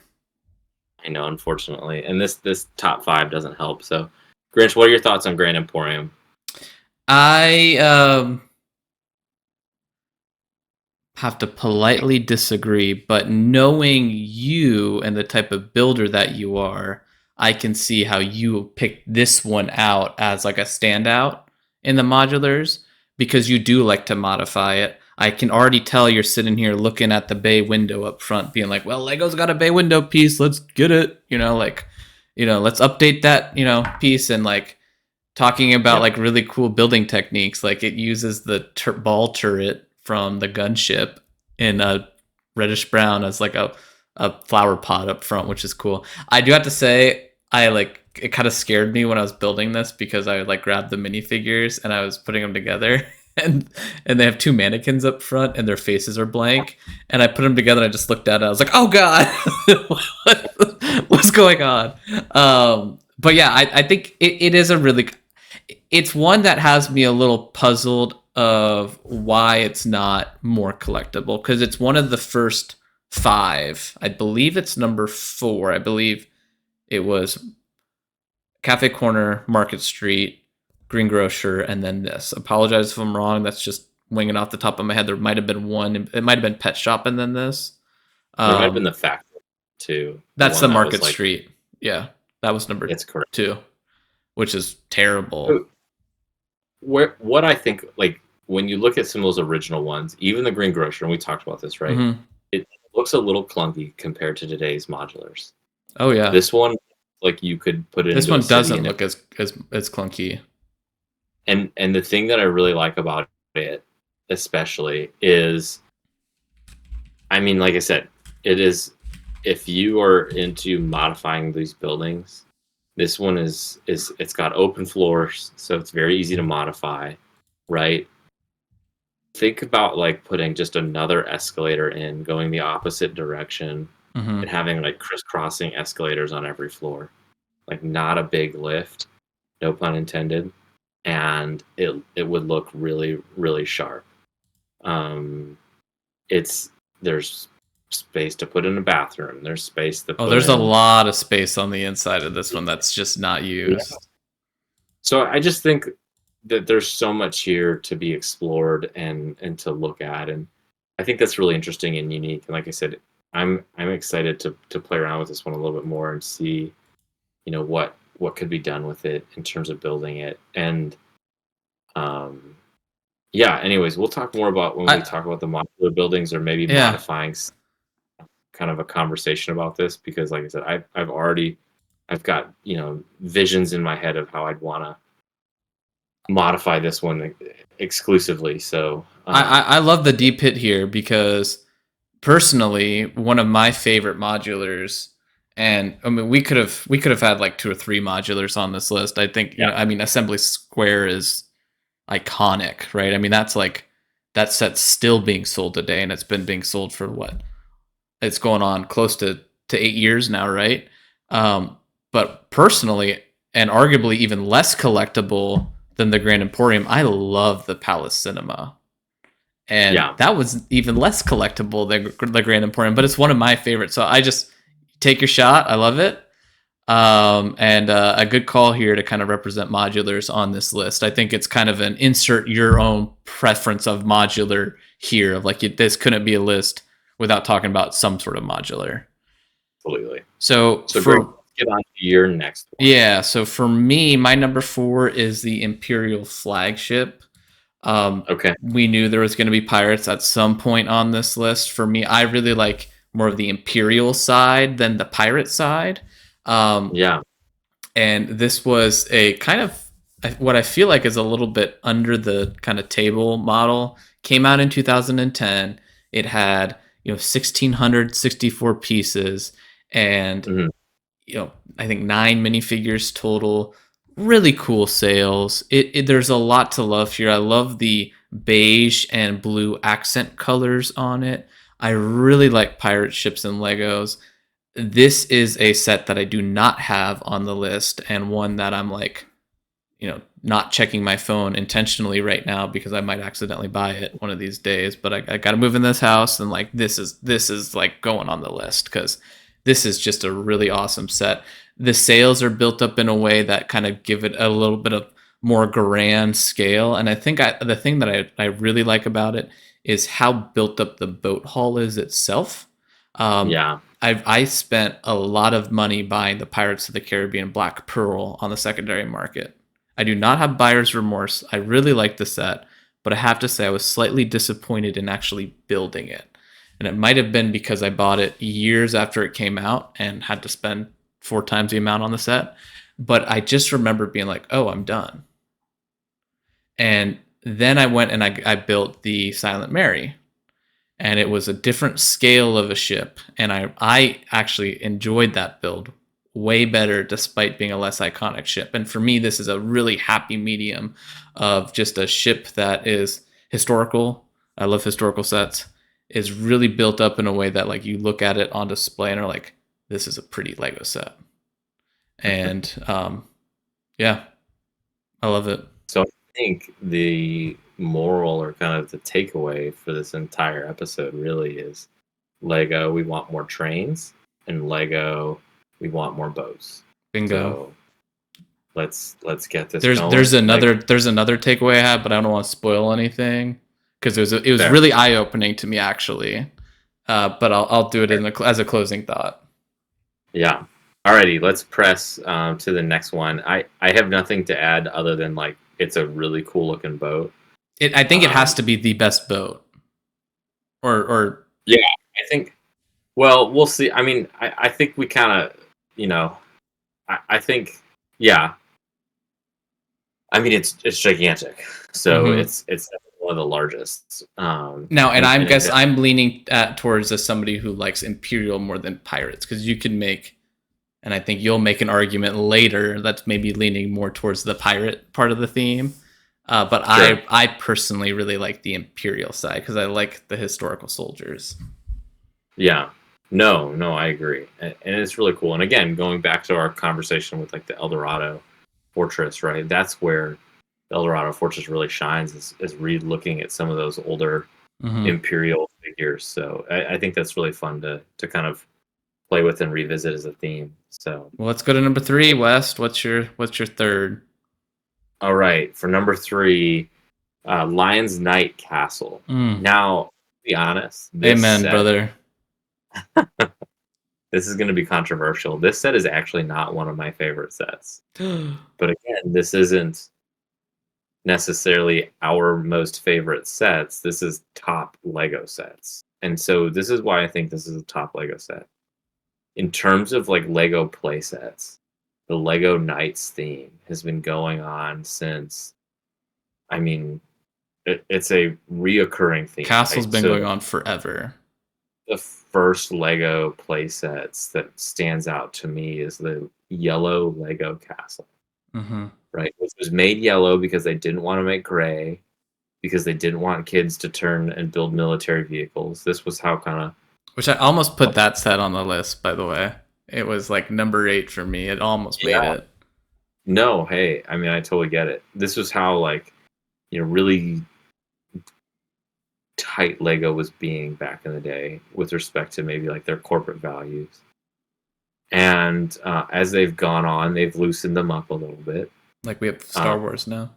I know, unfortunately. And this top 5 doesn't help. So, Grinch, what are your thoughts on Grand Emporium? I have to politely disagree, but knowing you and the type of builder that you are, I can see how you picked this one out as like a standout in the modulars, because you do like to modify it. I can already tell you're sitting here looking at the bay window up front, being like, well, Lego's got a bay window piece, let's get it. Let's update that, piece, and like talking about like really cool building techniques. Like it uses the ball turret from the gunship in a reddish brown as like a flower pot up front, which is cool. I do have to say, I like it kind of scared me when I was building this because I like grabbed the minifigures and I was putting them together. And they have two mannequins up front and their faces are blank, and I put them together and I just looked at it. I was like, oh god, what's going on? But yeah, I think it is a really, it's one that has me a little puzzled of why it's not more collectible, because it's one of the first five. I believe it's number 4. I believe it was Cafe Corner, Market Street, Greengrocer, and then this. Apologize if I'm wrong. That's just winging off the top of my head. There might have been one. It might have been Pet Shop and then this. There might have been the Factory too. That's the Market Street. Yeah, that was number It's correct. 2, which is terrible. What I think, like when you look at some of those original ones, even the Greengrocer, and we talked about this, right? Mm-hmm. It looks a little clunky compared to today's modulars. Oh yeah, this one, like you could put it. This one doesn't look as clunky. And the thing that I really like about it, especially, is, I mean, like I said, it is, if you are into modifying these buildings, this one is it's got open floors, so it's very easy to modify, right? Think about like putting just another escalator in, going the opposite direction, Mm-hmm. and having like crisscrossing escalators on every floor. Like not a big lift, no pun intended, and it would look really, really sharp. There's space to put in a bathroom. There's space to put there's a in, lot of space on the inside of this one that's just not used. Yeah. So I just think that there's so much here to be explored and to look at, and I think that's really interesting and unique. And like I said, I'm excited to play around with this one a little bit more and see, you know, what could be done with it in terms of building it. And yeah, anyways, we'll talk more about when we talk about the modular buildings, or maybe modifying kind of a conversation about this, because like I said, I've got, you know, visions in my head of how I'd want to modify this one exclusively. So I love the deep hit here, because personally, one of my favorite modulars, and I mean we could have had like 2 or 3 modulars on this list. I think, you know, I mean, Assembly Square is iconic, right? I mean, that's like, that set's still being sold today, and it's been being sold for what? It's going on close to 8 years now, right? But personally, and arguably even less collectible than the Grand Emporium, I love the Palace Cinema. And that was even less collectible than the Grand Emporium, but it's one of my favorites. So I just take your shot. I love it. And a good call here to kind of represent modulars on this list. I think it's kind of an insert your own preference of modular here, of like, this couldn't be a list without talking about some sort of modular. Absolutely. So great. Get on to your next one. Yeah, so for me, my number 4 is the Imperial Flagship. Okay. We knew there was going to be pirates at some point on this list. For me, I really like more of the Imperial side than the pirate side. Yeah. And this was a kind of what I feel like is a little bit under the kind of table model. Came out in 2010. It had, you know, 1,664 pieces, and you know, I think 9 minifigures total. Really cool sales. There's a lot to love here. I love the beige and blue accent colors on it. I really like pirate ships and Legos. This is a set that I do not have on the list, and one that I'm like, you know, not checking my phone intentionally right now because I might accidentally buy it one of these days. But I got to move in this house, and like this is like going on the list, because this is just a really awesome set. The sails are built up in a way that kind of give it a little bit of more grand scale. And I think the thing that I really like about it is how built up the boat hull is itself. I spent a lot of money buying the Pirates of the Caribbean Black Pearl on the secondary market. I do not have buyer's remorse. I really like the set, but I have to say I was slightly disappointed in actually building it. And it might have been because I bought it years after it came out and had to spend 4 times the amount on the set. But I just remember being like, oh, I'm done. And then I went and I built the Silent Mary. And it was a different scale of a ship. And I actually enjoyed that build way better despite being a less iconic ship. And for me, this is a really happy medium of just a ship that is historical. I love historical sets. Is really built up in a way that like you look at it on display and are like, this is a pretty Lego set. And yeah, I love it. So I think the moral or kind of the takeaway for this entire episode really is Lego, we want more trains, and Lego, we want more boats. Bingo. So let's get this There's going. there's another there's another takeaway I have, but I don't want to spoil anything because it was Fair. really eye opening to me actually. But I'll do it as a closing thought. Yeah. Alrighty, let's press to the next one. I have nothing to add other than like it's a really cool looking boat. I think it has to be the best boat. Or yeah, I think. Well, we'll see. I mean, I think we kind of, I think, yeah. I mean, it's gigantic, so it's one of the largest. Now, and I'm leaning towards as somebody who likes Imperial more than Pirates because you can make, and I think you'll make an argument later that's maybe leaning more towards the pirate part of the theme. But sure. I personally really like the Imperial side because I like the historical soldiers. Yeah. No, I agree. And it's really cool. And again, going back to our conversation with like the Eldorado Fortress, right? That's where the Eldorado Fortress really shines is re-looking at some of those older Imperial figures. So I think that's really fun to kind of play with and revisit as a theme. So well, let's go to number 3, West. What's your third? All right, for number 3, Lion's Knight Castle. Now, to be honest, amen, brother. This is going to be controversial. This set is actually not one of my favorite sets. But again, this isn't necessarily our most favorite sets. This is top Lego sets. And so this is why I think this is a top Lego set. In terms of like Lego play sets, the Lego Knights theme has been going on since, I mean, it's a reoccurring theme. Castle's been going on forever. The first Lego play sets that stands out to me is the yellow Lego castle. Right? Which was made yellow because they didn't want to make gray, because they didn't want kids to turn and build military vehicles. This was how kind of... Which I almost put that set on the list, by the way. It was like number 8 for me. It almost made it. No, hey, I mean, I totally get it. This was how, like, really tight Lego was being back in the day with respect to maybe like their corporate values. And as they've gone on, they've loosened them up a little bit. Like we have Star Wars now.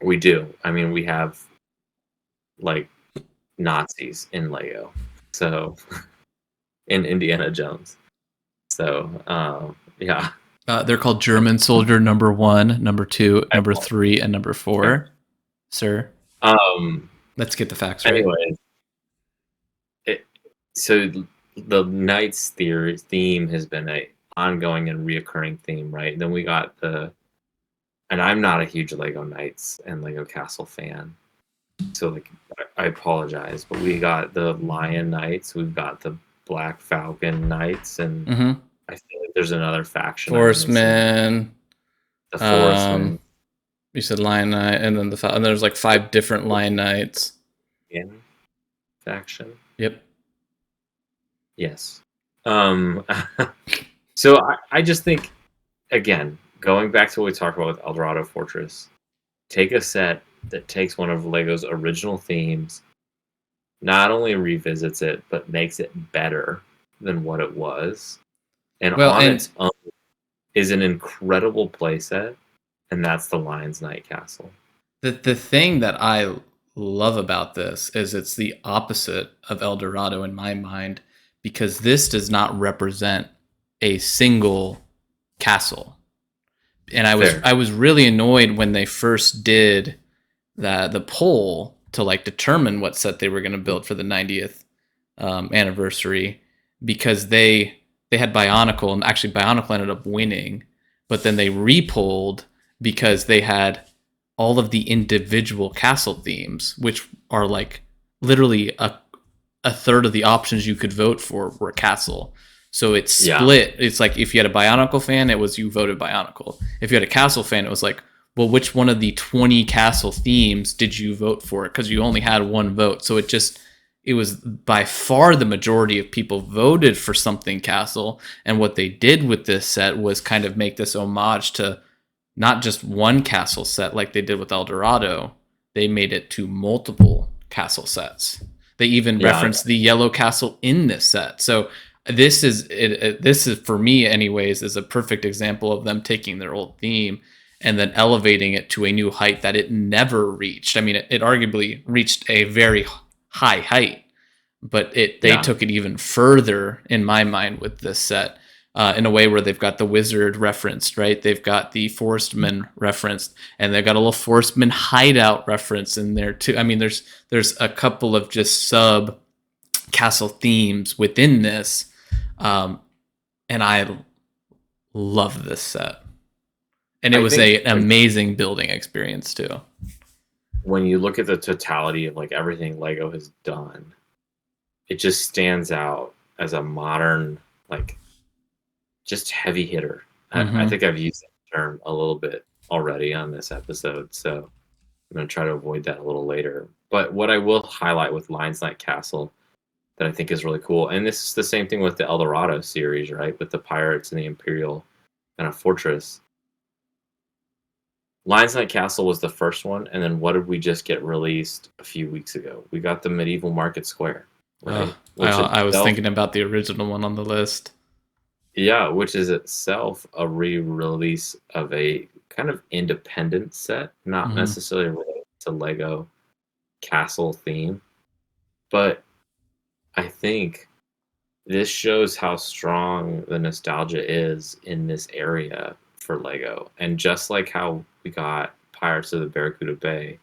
We do. I mean, we have like Nazis in Lego. So in Indiana Jones. So yeah. They're called German Soldier number 1, number 2, number 3, and number 4. Sir. Let's get the facts right. Anyways, so the Knights theme has been a ongoing and reoccurring theme, right? Then we got and I'm not a huge Lego Knights and Lego Castle fan, so like I apologize, but we got the Lion Knights, we've got the Black Falcon Knights, and I feel like there's another faction. Forestmen. The Forestmen. You said Lion Knight, and then and there's like 5 different Lion Knights. In faction. Yep. Yes. So I just think, again, going back to what we talked about with Eldorado Fortress, take a set that takes one of Lego's original themes, not only revisits it, but makes it better than what it was, and its own is an incredible playset, and that's the Lion's Knight Castle. The thing that I love about this is it's the opposite of Eldorado in my mind, because this does not represent a single castle. And I was really annoyed when they first did the poll to like determine what set they were going to build for the 90th anniversary, because they had Bionicle, and actually Bionicle ended up winning, but then they repolled because they had all of the individual castle themes, which are like literally a third of the options you could vote for were castle. So it Yeah. split. It's like if you had a Bionicle fan, it was you voted Bionicle. If you had a Castle fan, it was like, well, which one of the 20 Castle themes did you vote for? Because you only had one vote. So it was by far the majority of people voted for something Castle. And what they did with this set was kind of make this homage to not just one Castle set like they did with Eldorado. They made it to multiple Castle sets. They even referenced the Yellow Castle in this set. So this is for me anyways is a perfect example of them taking their old theme and then elevating it to a new height that it never reached. I mean, it arguably reached a very high height, but they took it even further in my mind with this set, in a way where they've got the wizard referenced, right? They've got the forestman referenced, and they've got a little forestman hideout reference in there too. I mean, there's a couple of just sub castle themes within this, and I love this set. And it was an amazing building experience too. When you look at the totality of like everything Lego has done, it just stands out as a modern, like, just heavy hitter. I think I've used that term a little bit already on this episode, so I'm going to try to avoid that a little later. But what I will highlight with Lions Night Castle that I think is really cool, and this is the same thing with the Eldorado series, right? With the pirates and the Imperial kind of fortress. Lions Night Castle was the first one, and then what did we just get released a few weeks ago? We got the Medieval Market Square, right? I was thinking about the original one on the list. Yeah, which is itself a re-release of a kind of independent set, not necessarily related to Lego Castle theme. But I think this shows how strong the nostalgia is in this area for Lego. And just like how we got Pirates of the Barracuda Bay,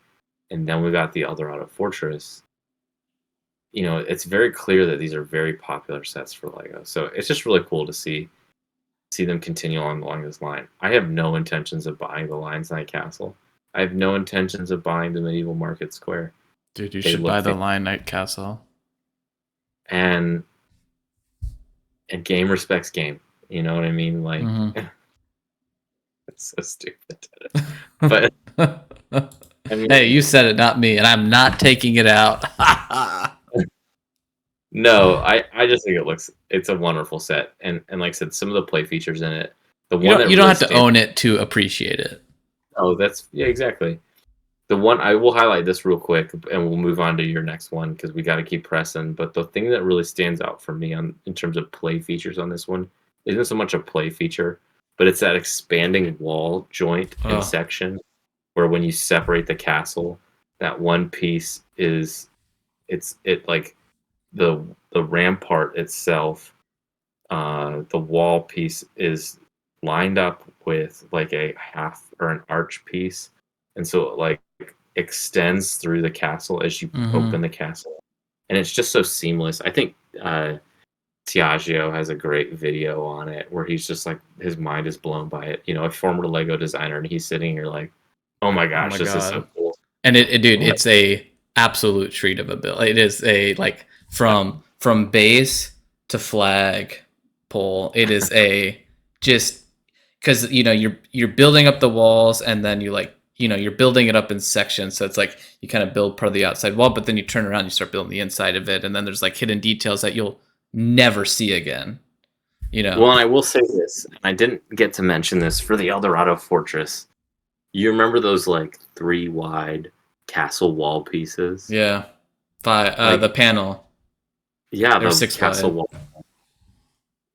and then we got the Eldorado Fortress, you know, it's very clear that these are very popular sets for Lego. So it's just really cool to see them continue along this line. I have no intentions of buying the Lions Night Castle. I have no intentions of buying the Medieval Market Square. Dude, you should buy the Lion Night Castle. And game respects game. You know what I mean? Like, it's so stupid. But I mean, hey, you said it, not me, and I'm not taking it out. No, I just think it's a wonderful set, and like I said, some of the play features in it. You don't have to own it to appreciate it. Oh, exactly. The one I will highlight this real quick, and we'll move on to your next one because we got to keep pressing. But the thing that really stands out for me in terms of play features on this one isn't so much a play feature, but it's that expanding wall joint and section where when you separate the castle, that one piece is like the rampart itself, the wall piece is lined up with like a half or an arch piece, and so it like extends through the castle as you open the castle, and it's just so seamless. I think Tiaggio has a great video on it where he's just like, his mind is blown by it. You know, a former Lego designer, and he's sitting here like, oh my gosh, this is so cool. And it's a absolute treat of a build. It is a like from base to flag pole. It is a just because you're building up the walls, and then you're building it up in sections. So it's like you kind of build part of the outside wall, but then you turn around, you start building the inside of it, and then there's like hidden details that you'll never see again. Well, and I will say this, and I didn't get to mention this for the Eldorado Fortress. You remember those like 3 wide castle wall pieces? Yeah, the panel. Yeah, the 6 castle wall.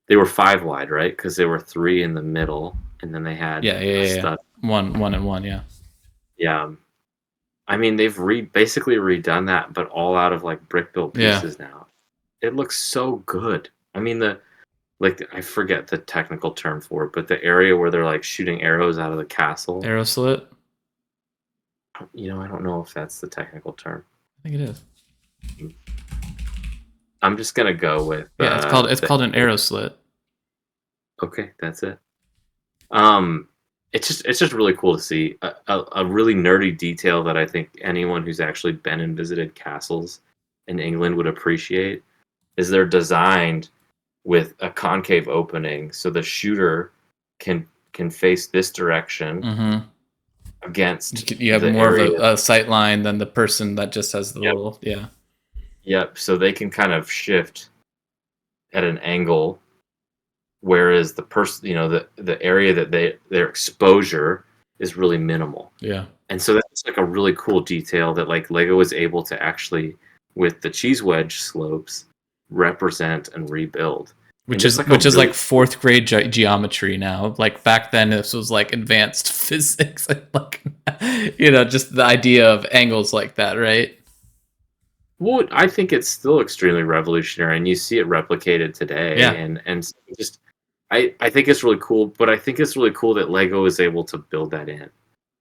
They were 5 wide, right? Because there were 3 in the middle, and then they had one and one. Yeah. I mean, they've basically redone that, but all out of like brick built pieces now. It looks so good. I mean, I forget the technical term for it, but the area where they're like shooting arrows out of the castle. Arrow slit? I don't know if that's the technical term. I think it is. I'm just gonna go with it's called an arrow slit. Okay, that's it. It's just really cool to see a really nerdy detail that I think anyone who's actually been and visited castles in England would appreciate. Is they're designed with a concave opening, so the shooter can face this direction Mm-hmm. against You have the more of area. a sight line than the person that just has the Yep. little, yeah. Yep. So they can kind of shift at an angle, whereas the person, the area that their exposure is really minimal. Yeah. And so that's like a really cool detail that like Lego was able to actually, with the cheese wedge slopes, represent and rebuild. Which And just is like a really like fourth grade geometry now. Like back then, this was like advanced physics, like just the idea of angles like that, right? well, I think it's still extremely revolutionary, and you see it replicated today. Yeah, And just I think it's really cool, but I think it's really cool that Lego is able to build that in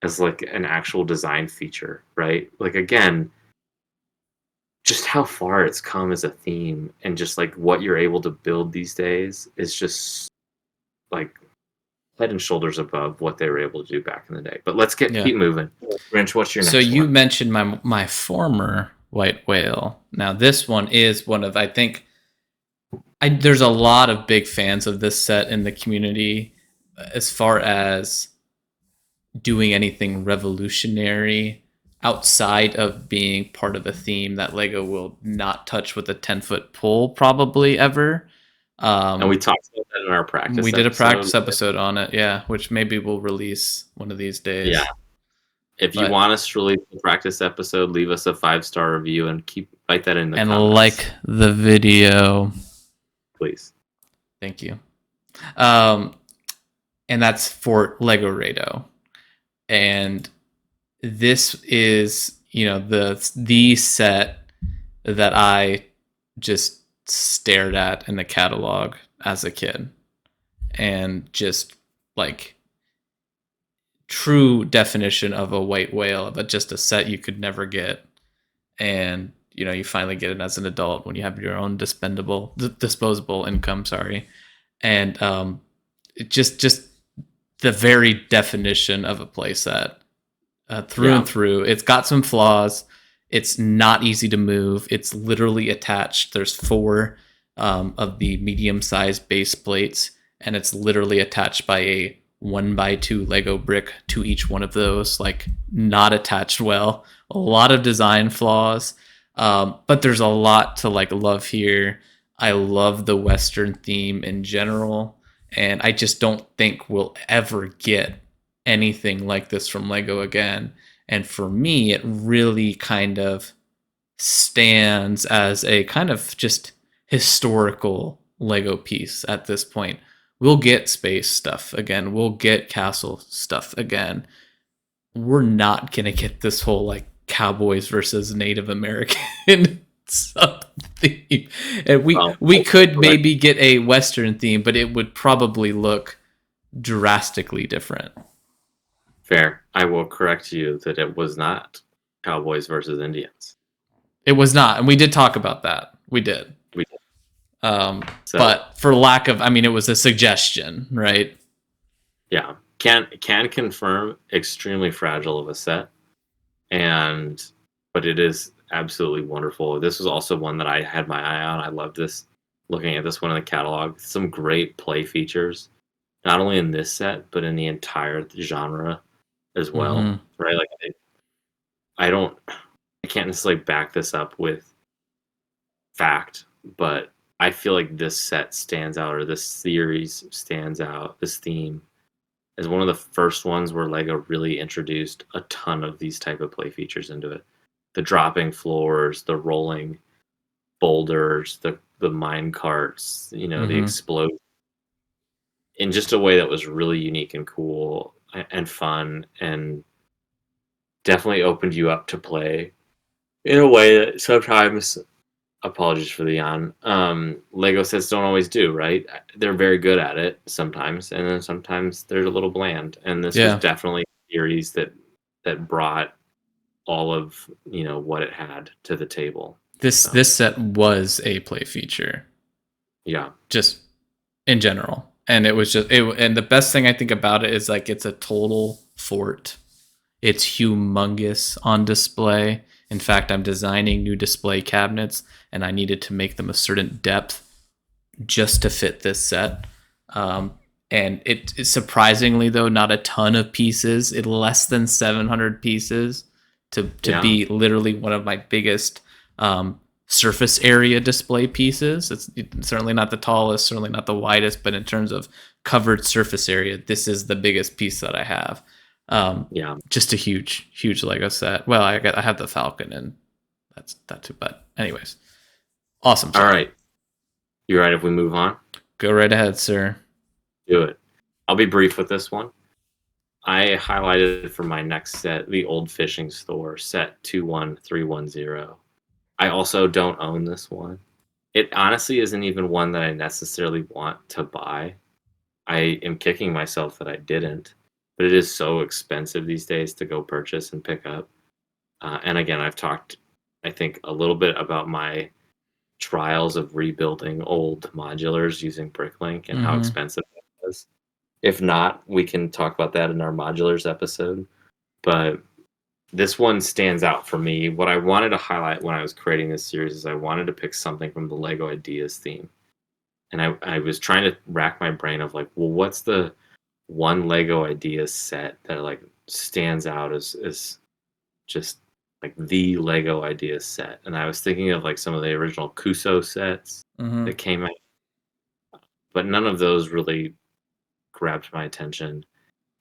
as like an actual design feature, right? Like again, just how far it's come as a theme, and just like what you're able to build these days is just like head and shoulders above what they were able to do back in the day. But let's yeah. keep moving. Grinch, what's your So next you one? mentioned my former white whale. Now this one is one of, I think, there's a lot of big fans of this set in the community, as far as doing anything revolutionary outside of being part of a theme that Lego will not touch with a 10-foot pole probably ever. And we talked about that in our practice We did a episode. practice episode on it, yeah, which maybe we'll release one of these days. Yeah. If you But- want us to release a practice episode, leave us a 5-star review and write that in the And comments. like the video. Please. Thank you. And that's for Lego Rado. And this is, the set that I just stared at in the catalog as a kid, and just like true definition of a white whale, but just a set you could never get. And you finally get it as an adult when you have your own disposable income, sorry. And just the very definition of a playset, through and through. It's got some flaws. It's not easy to move. It's literally attached. There's 4 of the medium-sized base plates, and it's literally attached by a 1x2 Lego brick to each one of those. Like, not attached well. A lot of design flaws, but there's a lot to like love here. I love the Western theme in general, and I just don't think we'll ever get anything like this from Lego again. And for me, it really kind of stands as a kind of just historical Lego piece at this point. We'll get space stuff again. We'll get castle stuff again. We're not going to get this whole like cowboys versus Native American sub theme. And we could maybe get a Western theme, but it would probably look drastically different. Fair. I will correct you that it was not Cowboys versus Indians. It was not, and we did talk about that. We did. But for lack of, it was a suggestion, right? Yeah. Can confirm extremely fragile of a set, but it is absolutely wonderful. This was also one that I had my eye on. I loved this. Looking at this one in the catalog, some great play features, not only in this set but in the entire genre as well. Mm-hmm. Right? Like I can't necessarily back this up with fact, but I feel like this set stands out, or this series stands out, this theme, as one of the first ones where Lego really introduced a ton of these type of play features into it. The dropping floors, the rolling boulders, the mine carts, the explosion, in just a way that was really unique and cool and fun, and definitely opened you up to play in a way that sometimes, apologies for the yawn, Lego sets don't always do, right? They're very good at it sometimes, and then sometimes they're a little bland. And this was definitely a series that brought all of what it had to the table. This set was a play feature. Yeah. Just in general. And it was just and the best thing I think about it is like it's a total fort. It's humongous on display. In fact, I'm designing new display cabinets, and I needed to make them a certain depth just to fit this set. Um, and it's surprisingly though not a ton of pieces. It less than 700 pieces to Yeah. be literally one of my biggest surface area display pieces. It's certainly not the tallest, certainly not the widest, but in terms of covered surface area, this is the biggest piece that I have. Yeah. Just a huge Lego set. Well, I have the Falcon, and that's that too. But anyways, awesome All set. right. You're right. If we move on, Go right ahead, sir. do it. I'll be brief with this one. I highlighted for my next set the Old Fishing Store set 21310. I also don't own this one. It honestly isn't even one that I necessarily want to buy. I am kicking myself that I didn't, but it is so expensive these days to go purchase and pick up. And again, I've talked, I think, a little bit about my trials of rebuilding old modulars using Bricklink and how Mm-hmm. expensive that was. If not, we can talk about that in our modulars episode. But this one stands out for me. What I wanted to highlight when I was creating this series is I wanted to pick something from the Lego Ideas theme. And I was trying to rack my brain of like, well, what's the one Lego Ideas set that like stands out as just like the Lego Ideas set? And I was thinking of like some of the original Kuso sets Mm-hmm. that came out, but none of those really grabbed my attention.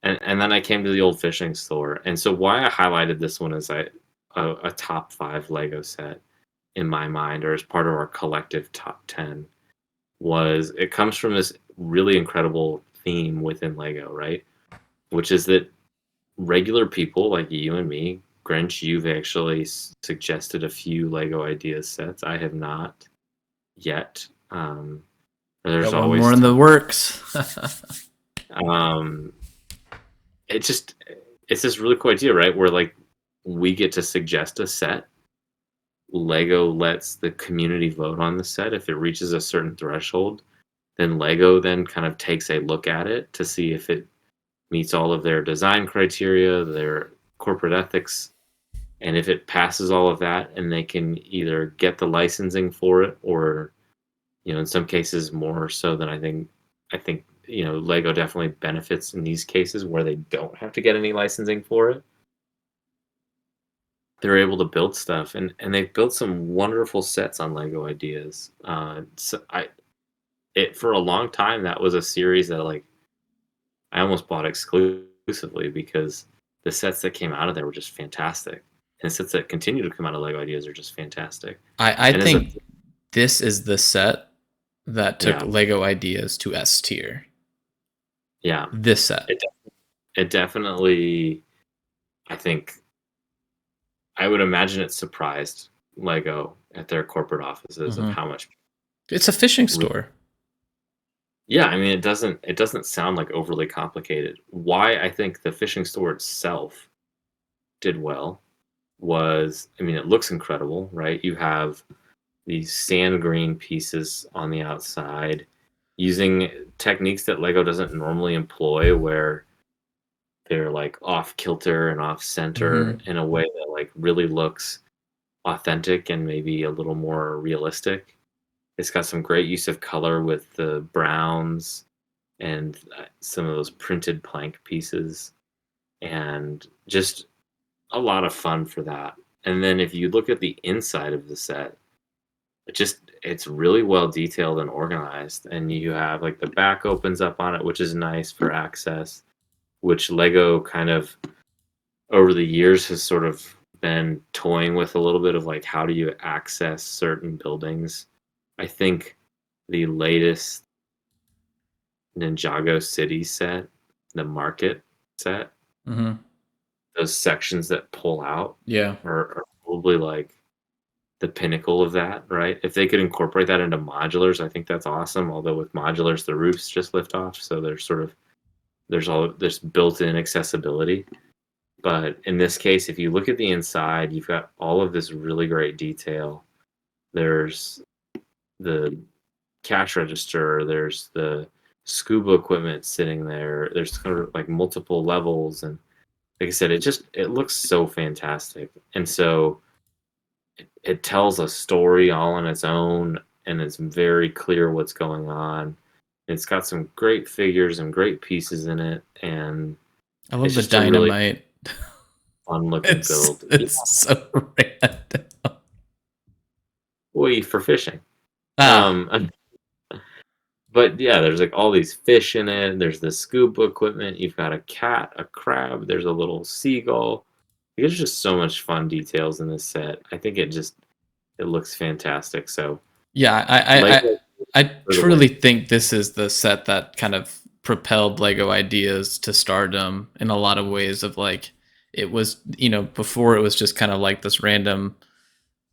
And then I came to the Old Fishing Store. And so why I highlighted this one as a top 5 Lego set in my mind, or as part of our collective top 10, was it comes from this really incredible theme within Lego, right? Which is that regular people like you and me, Grinch, you've actually suggested a few Lego Ideas sets. I have not yet. There's Got one more always in the time. works. Um, it's this really cool idea, right? Where like we get to suggest a set. Lego lets the community vote on the set. If it reaches a certain threshold, then Lego then kind of takes a look at it to see if it meets all of their design criteria, their corporate ethics, and if it passes all of that, and they can either get the licensing for it, or in some cases more so than I think Lego definitely benefits in these cases where they don't have to get any licensing for it. They're able to build stuff, and they've built some wonderful sets on Lego Ideas. So for a long time that was a series that like I almost bought exclusively because the sets that came out of there were just fantastic, and sets that continue to come out of Lego Ideas are just fantastic. I And as a think this is the set that took yeah, Lego Ideas to S tier. yeah, This set. it definitely, I think, I would imagine it surprised Lego at their corporate offices of Mm-hmm. how much. It's a fishing store. Yeah, I mean, it doesn't sound like overly complicated. Why I think the fishing store itself did well was, I mean, it looks incredible, right? You have these sand green pieces on the outside using techniques that Lego doesn't normally employ, where they're like off kilter and off center Mm-hmm. in a way that like really looks authentic and maybe a little more realistic. It's got some great use of color with the browns and some of those printed plank pieces, and just a lot of fun for that. And then if you look at the inside of the set, it's really well detailed and organized, and you have like the back opens up on it, which is nice for access, which Lego kind of over the years has sort of been toying with a little bit of like, how do you access certain buildings. I think the latest Ninjago City set, the market set, Mm-hmm. those sections that pull out Yeah. are probably like the pinnacle of that, right? If they could incorporate that into modulars, I think that's awesome. Although with modulars, the roofs just lift off, so there's all this built-in accessibility. But in this case, if you look at the inside, you've got all of this really great detail. There's the cash register, there's the scuba equipment sitting there. There's kind of like multiple levels, and like I said, it looks so fantastic. And so it tells a story all on its own, and it's very clear what's going on. It's got some great figures and great pieces in it, and I love it's the just a really dynamite. fun looking It's build. Yeah, it's so random. boy, for fishing. Ah, Um, but yeah, there's like all these fish in it. There's the scuba equipment. You've got a cat, a crab. There's a little seagull. There's just so much fun details in this set. I think it looks fantastic. So yeah, Lego I for the win. truly think this is the set that kind of propelled Lego ideas to stardom in a lot of ways. Of like, it was, before it was just kind of like this random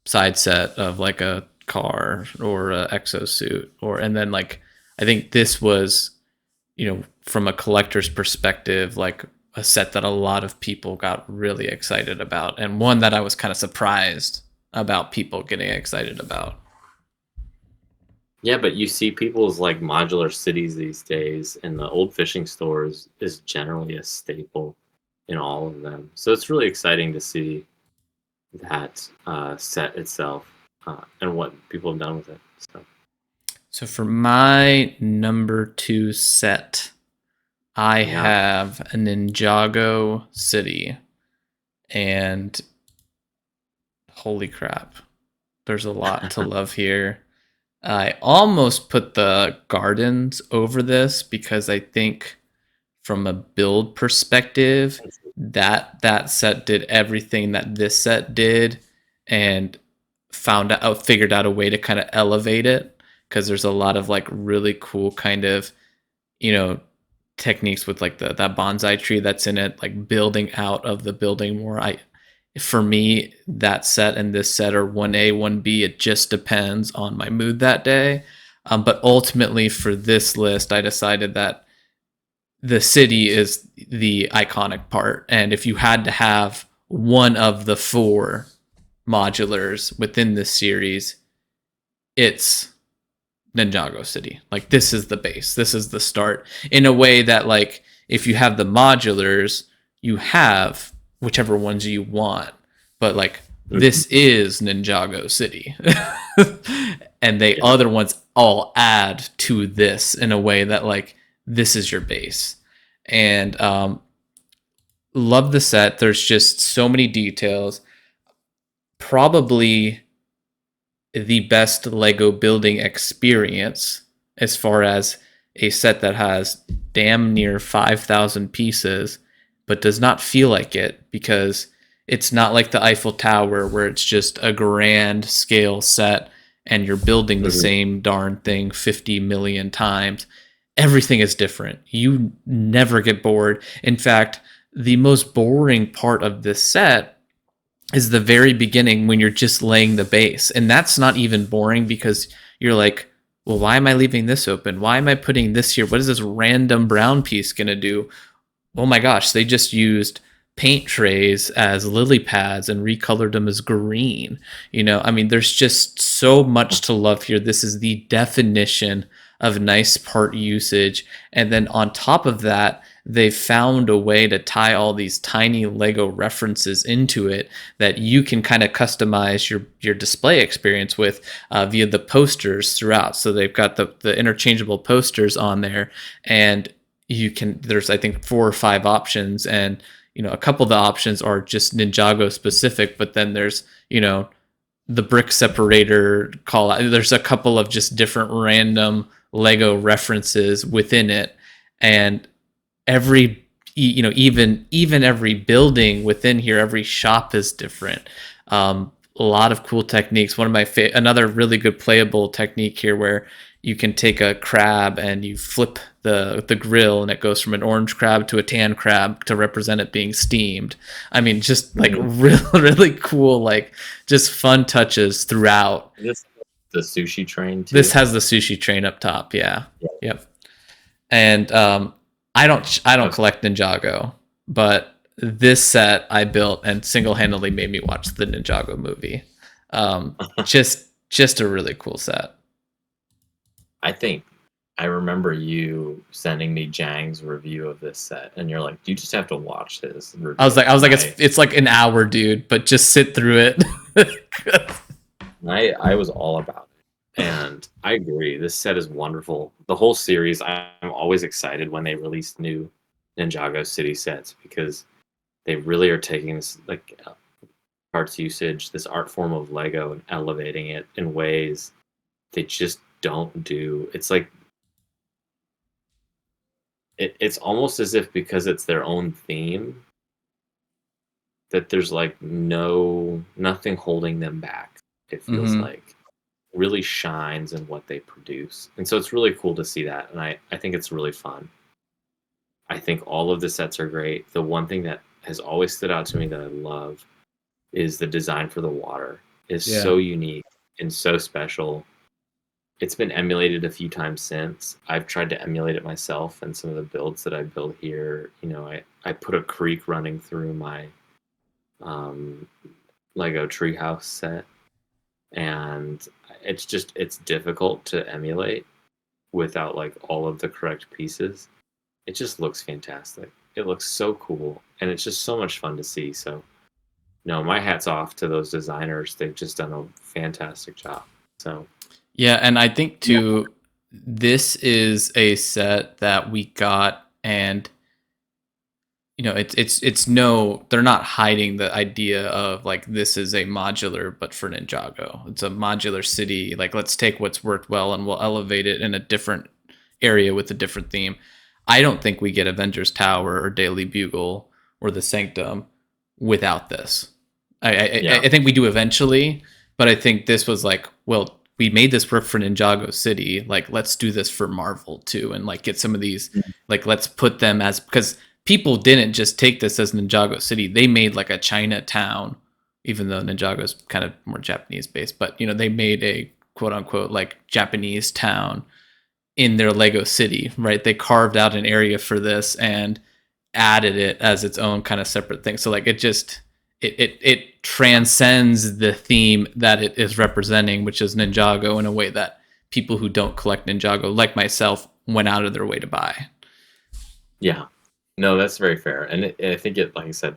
side set of like a car or a exosuit, and then like I think this was, from a collector's perspective, like a set that a lot of people got really excited about, and one that I was kind of surprised about people getting excited about. Yeah, but you see people's like modular cities these days, and the old fishing stores is generally a staple in all of them. So it's really exciting to see that set itself and what people have done with it. So So for my number two set, I yeah, have a Ninjago City, and holy crap, there's a lot to love here. I almost put the gardens over this because I think from a build perspective, that set did everything that this set did, and figured out a way to kind of elevate it, because there's a lot of like really cool kind of, you know techniques with like that bonsai tree that's in it, like building out of the building more. I For me, that set and this set are 1A 1B. It just depends on my mood that day. But ultimately for this list, I decided that the city is the iconic part, and if you had to have one of the four modulars within this series, it's Ninjago City. Like, this is the base. This is the start. In a way that, like, if you have the modulars, you have whichever ones you want. But like, this is Ninjago City. And they yeah, other ones all add to this in a way that, like, this is your base. And love the set. There's just so many details. Probably the best Lego building experience, as far as a set that has damn near 5,000 pieces, but does not feel like it, because it's not like the Eiffel Tower where it's just a grand scale set and you're building the mhm, same darn thing 50 million times. Everything is different. You never get bored. In fact, the most boring part of this set is the very beginning, when you're just laying the base. And that's not even boring, because you're like, well, why am I leaving this open? Why am I putting this here? What is this random brown piece going to do? Oh my gosh, they just used paint trays as lily pads and recolored them as green. I mean, there's just so much to love here. This is the definition of nice part usage. And then on top of that, they found a way to tie all these tiny Lego references into it that you can kind of customize your display experience with, via the posters throughout. So they've got the interchangeable posters on there, and there's, I think, 4 or 5 options, and a couple of the options are just Ninjago specific, but then there's, the brick separator call out. There's a couple of just different random Lego references within it, and every even every building within here, every shop is different. A lot of cool techniques. One of my another really good playable technique here, where you can take a crab and you flip the grill, and it goes from an orange crab to a tan crab to represent it being steamed. I mean, just like mhm. really cool, like, just fun touches throughout. This the sushi train This too. has the sushi train up top, yeah. Yeah. Yep. And I don't Okay. collect Ninjago, but this set I built and single-handedly made me watch the Ninjago movie. Just a really cool set. I think I remember you sending me Jang's review of this set, and you're like, "You just have to watch his I was review." like, I was And like, it's like an hour, dude, but just sit through it. I was all about it. And I agree. This set is wonderful. The whole series, I'm always excited when they release new Ninjago City sets because they really are taking this like parts usage, this art form of Lego, and elevating it in ways they just don't do. It's like it's almost as if because it's their own theme that there's like nothing holding them back. It feels Hmm. like really shines in what they produce. And so it's really cool to see that. And I think it's really fun. I think all of the sets are great. The one thing that has always stood out to me that I love is the design for the water. Is Yeah. so unique and so special. It's been emulated a few times since. I've tried to emulate it myself and some of the builds that I build here. I put a creek running through my um, Lego treehouse set, and it's difficult to emulate without like all of the correct pieces. It just looks fantastic. It looks so cool, and it's just so much fun to see. So, no, my hat's off to those designers. They've just done a fantastic job. So, Yeah, and I think yeah, too, this is a set that we got, and it's no, they're not hiding the idea of like this is a modular, but for Ninjago, it's a modular city. Like let's take what's worked well and we'll elevate it in a different area with a different theme. I don't think we get Avengers Tower or Daily Bugle or the Sanctum without this. I yeah, think we do eventually, but I think this was like, well, we made this work for Ninjago City. Like, let's do this for Marvel too, and like get some of these. Like, let's put them as because people didn't just take this as Ninjago City. They made like a Chinatown, even though Ninjago is kind of more Japanese based. But they made a quote unquote like Japanese town in their Lego city, right? They carved out an area for this and added it as its own kind of separate thing. So like it transcends the theme that it is representing, which is Ninjago, in a way that people who don't collect Ninjago, like myself, went out of their way to buy. yeah. No, that's very fair, and I think it, like I said,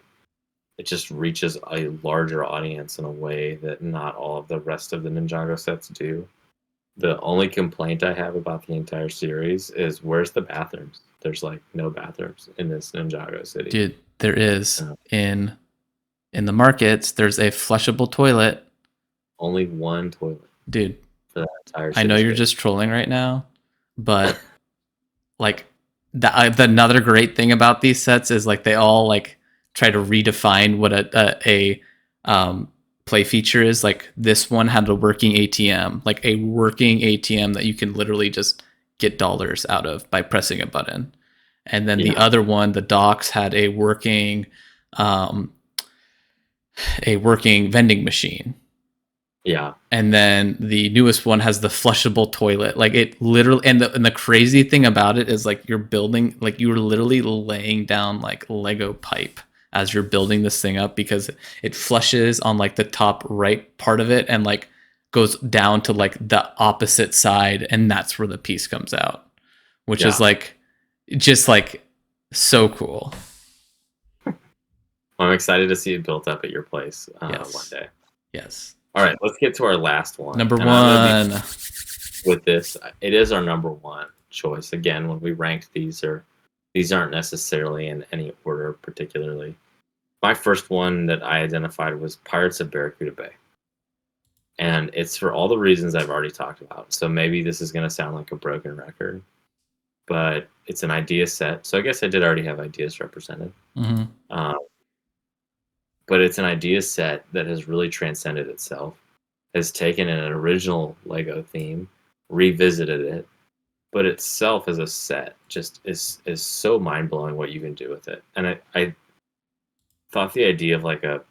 it just reaches a larger audience in a way that not all of the rest of the Ninjago sets do. The only complaint I have about the entire series is where's the bathrooms? There's like no bathrooms in this Ninjago city. Dude, there is Uh, in the markets, there's a flushable toilet. only one toilet Dude, for that entire I know you're cityscape. just trolling right now, but like the another great thing about these sets is like they all like try to redefine what a play feature is. Like this one had a working ATM, like a working ATM that you can literally just get dollars out of by pressing a button. And then the Yeah, other one, the docks, had um, a working vending machine. yeah, And then the newest one has the flushable toilet. Like it literally, and the crazy thing about it is like you're building, like you're literally laying down like Lego pipe as you're building this thing up, because it flushes on like the top right part of it and like goes down to like the opposite side, and that's where the piece comes out, which is yeah. like just like so cool. I'm excited to see it built up at your place one Yes. day. Yes. All right, let's get to our last one, Number and I'm gonna be one. with this. It is our number one choice. Again, when we ranked these aren't necessarily in any order particularly. My first one that I identified was Pirates of Barracuda Bay. And it's for all the reasons I've already talked about. So maybe this is going to sound like a broken record, but it's an idea set. So I guess I did already have ideas represented. Mm-hmm. Um, but it's an idea set that has really transcended itself, has taken an original Lego theme, revisited it, but itself as a set just is so mind blowing what you can do with it. And I thought the idea of like a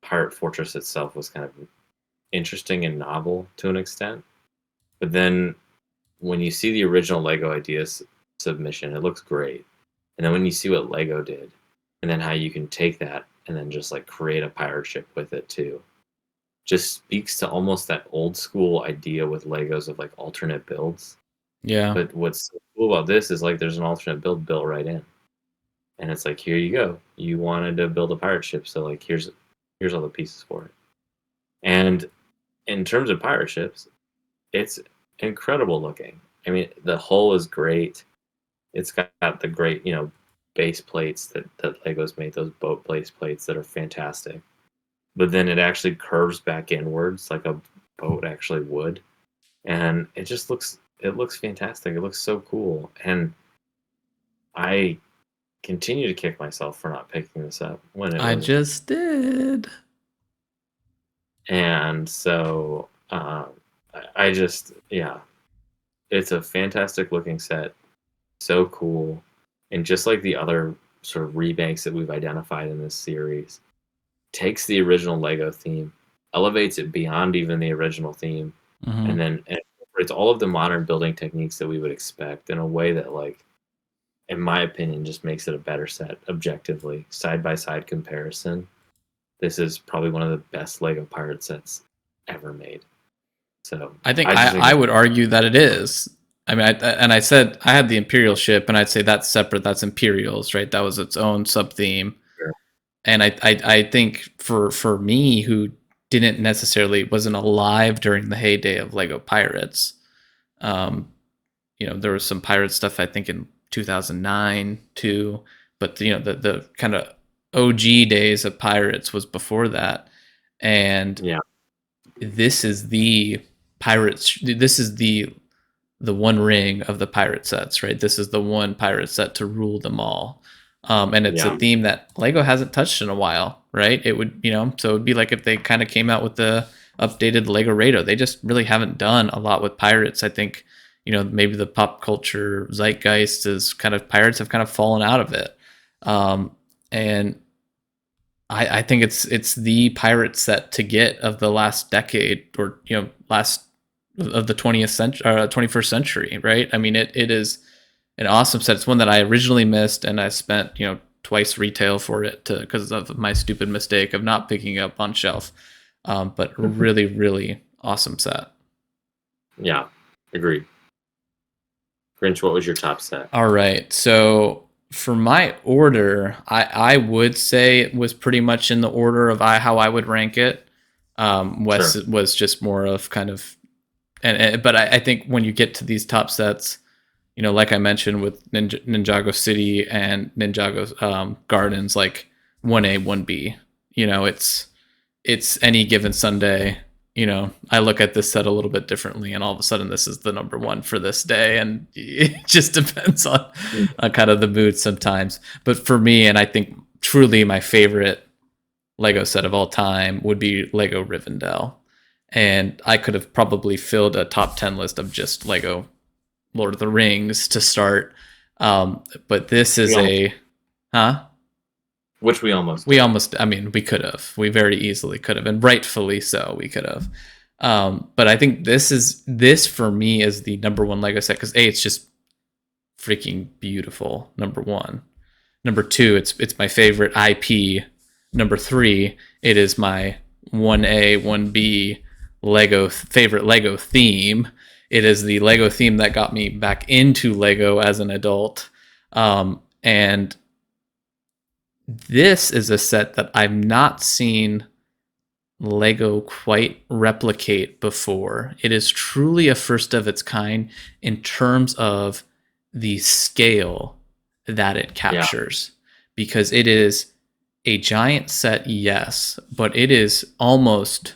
pirate fortress itself was kind of interesting and novel to an extent. But then when you see the original Lego ideas submission, it looks great. And then when you see what Lego did, and then how you can take that and then just like create a pirate ship with it too, just speaks to almost that old school idea with Legos of like alternate builds. Yeah. But what's so cool about this is like there's an alternate build built right in. And it's like, here you go. You wanted to build a pirate ship, so like here's all the pieces for it. And in terms of pirate ships, it's incredible looking. I mean, the hull is great. It's got the great, base plates that Lego's made, those boat base plates that are fantastic. But then it actually curves back inwards like a boat actually would. And it looks fantastic. It looks so cool. And I continue to kick myself for not picking this up when it I was. just did. And so I just, yeah, it's a fantastic looking set. So cool. And just like the other sort of remakes that we've identified in this series, takes the original Lego theme, elevates it beyond even the original theme, Hmm. and then incorporates all of the modern building techniques that we would expect in a way that, like, in my opinion, just makes it a better set objectively. Side by side comparison, this is probably one of the best Lego pirate sets ever made. So I think I just think I it's would argue that it is. I mean, I said I had the Imperial ship, and I'd say that's separate. That's Imperials, right? That was its own sub theme. fair. And I think for me, who didn't necessarily wasn't alive during the heyday of Lego Pirates, um, there was some pirate stuff I think in 2009 too, but the kind of OG days of pirates was before that, and Yeah, this is the pirates. This is the one ring of the pirate sets, right? This is the one pirate set to rule them all. And it's a yeah, theme that Lego hasn't touched in a while, right? It would, so it'd be like if they kind of came out with the updated Lego Rado. They just really haven't done a lot with pirates. I think, maybe the pop culture zeitgeist is kind of pirates have kind of fallen out of it. And I think it's the pirate set to get of the last decade, or last of the 20th century, 21st century, right? I mean, it is an awesome set. It's one that I originally missed, and I spent twice retail for it because of my stupid mistake of not picking it up on shelf. But really, really awesome set. yeah. Agreed. Grinch, what was your top set? All right, so for my order, I would say it was pretty much in the order of how I would rank it. Wes Sure. was just more of kind of, but I think when you get to these top sets, like I mentioned with Ninjago City and Ninjago Gardens, like 1A, 1B, it's any given Sunday. I look at this set a little bit differently, and all of a sudden, this is the number one for this day, and it just depends on kind of the mood sometimes. But for me, and I think truly my favorite Lego set of all time would be Lego Rivendell, and I could have probably filled a top 10 list of just Lego Lord of the Rings to start. But this We is almost, huh? which we almost We did. almost, I mean, we could have. We very easily could have, and rightfully so, we could have. But I think this for me is the number one Lego set because it's just freaking beautiful. Number one. Number two, it's my favorite IP. Number three, it is my 1A, 1B Lego favorite Lego theme. It is the Lego theme that got me back into Lego as an adult. And this is a set that I've not seen Lego quite replicate before. It is truly a first of its kind in terms of the scale that it Yeah, captures, because it is a giant set, yes, but it is almost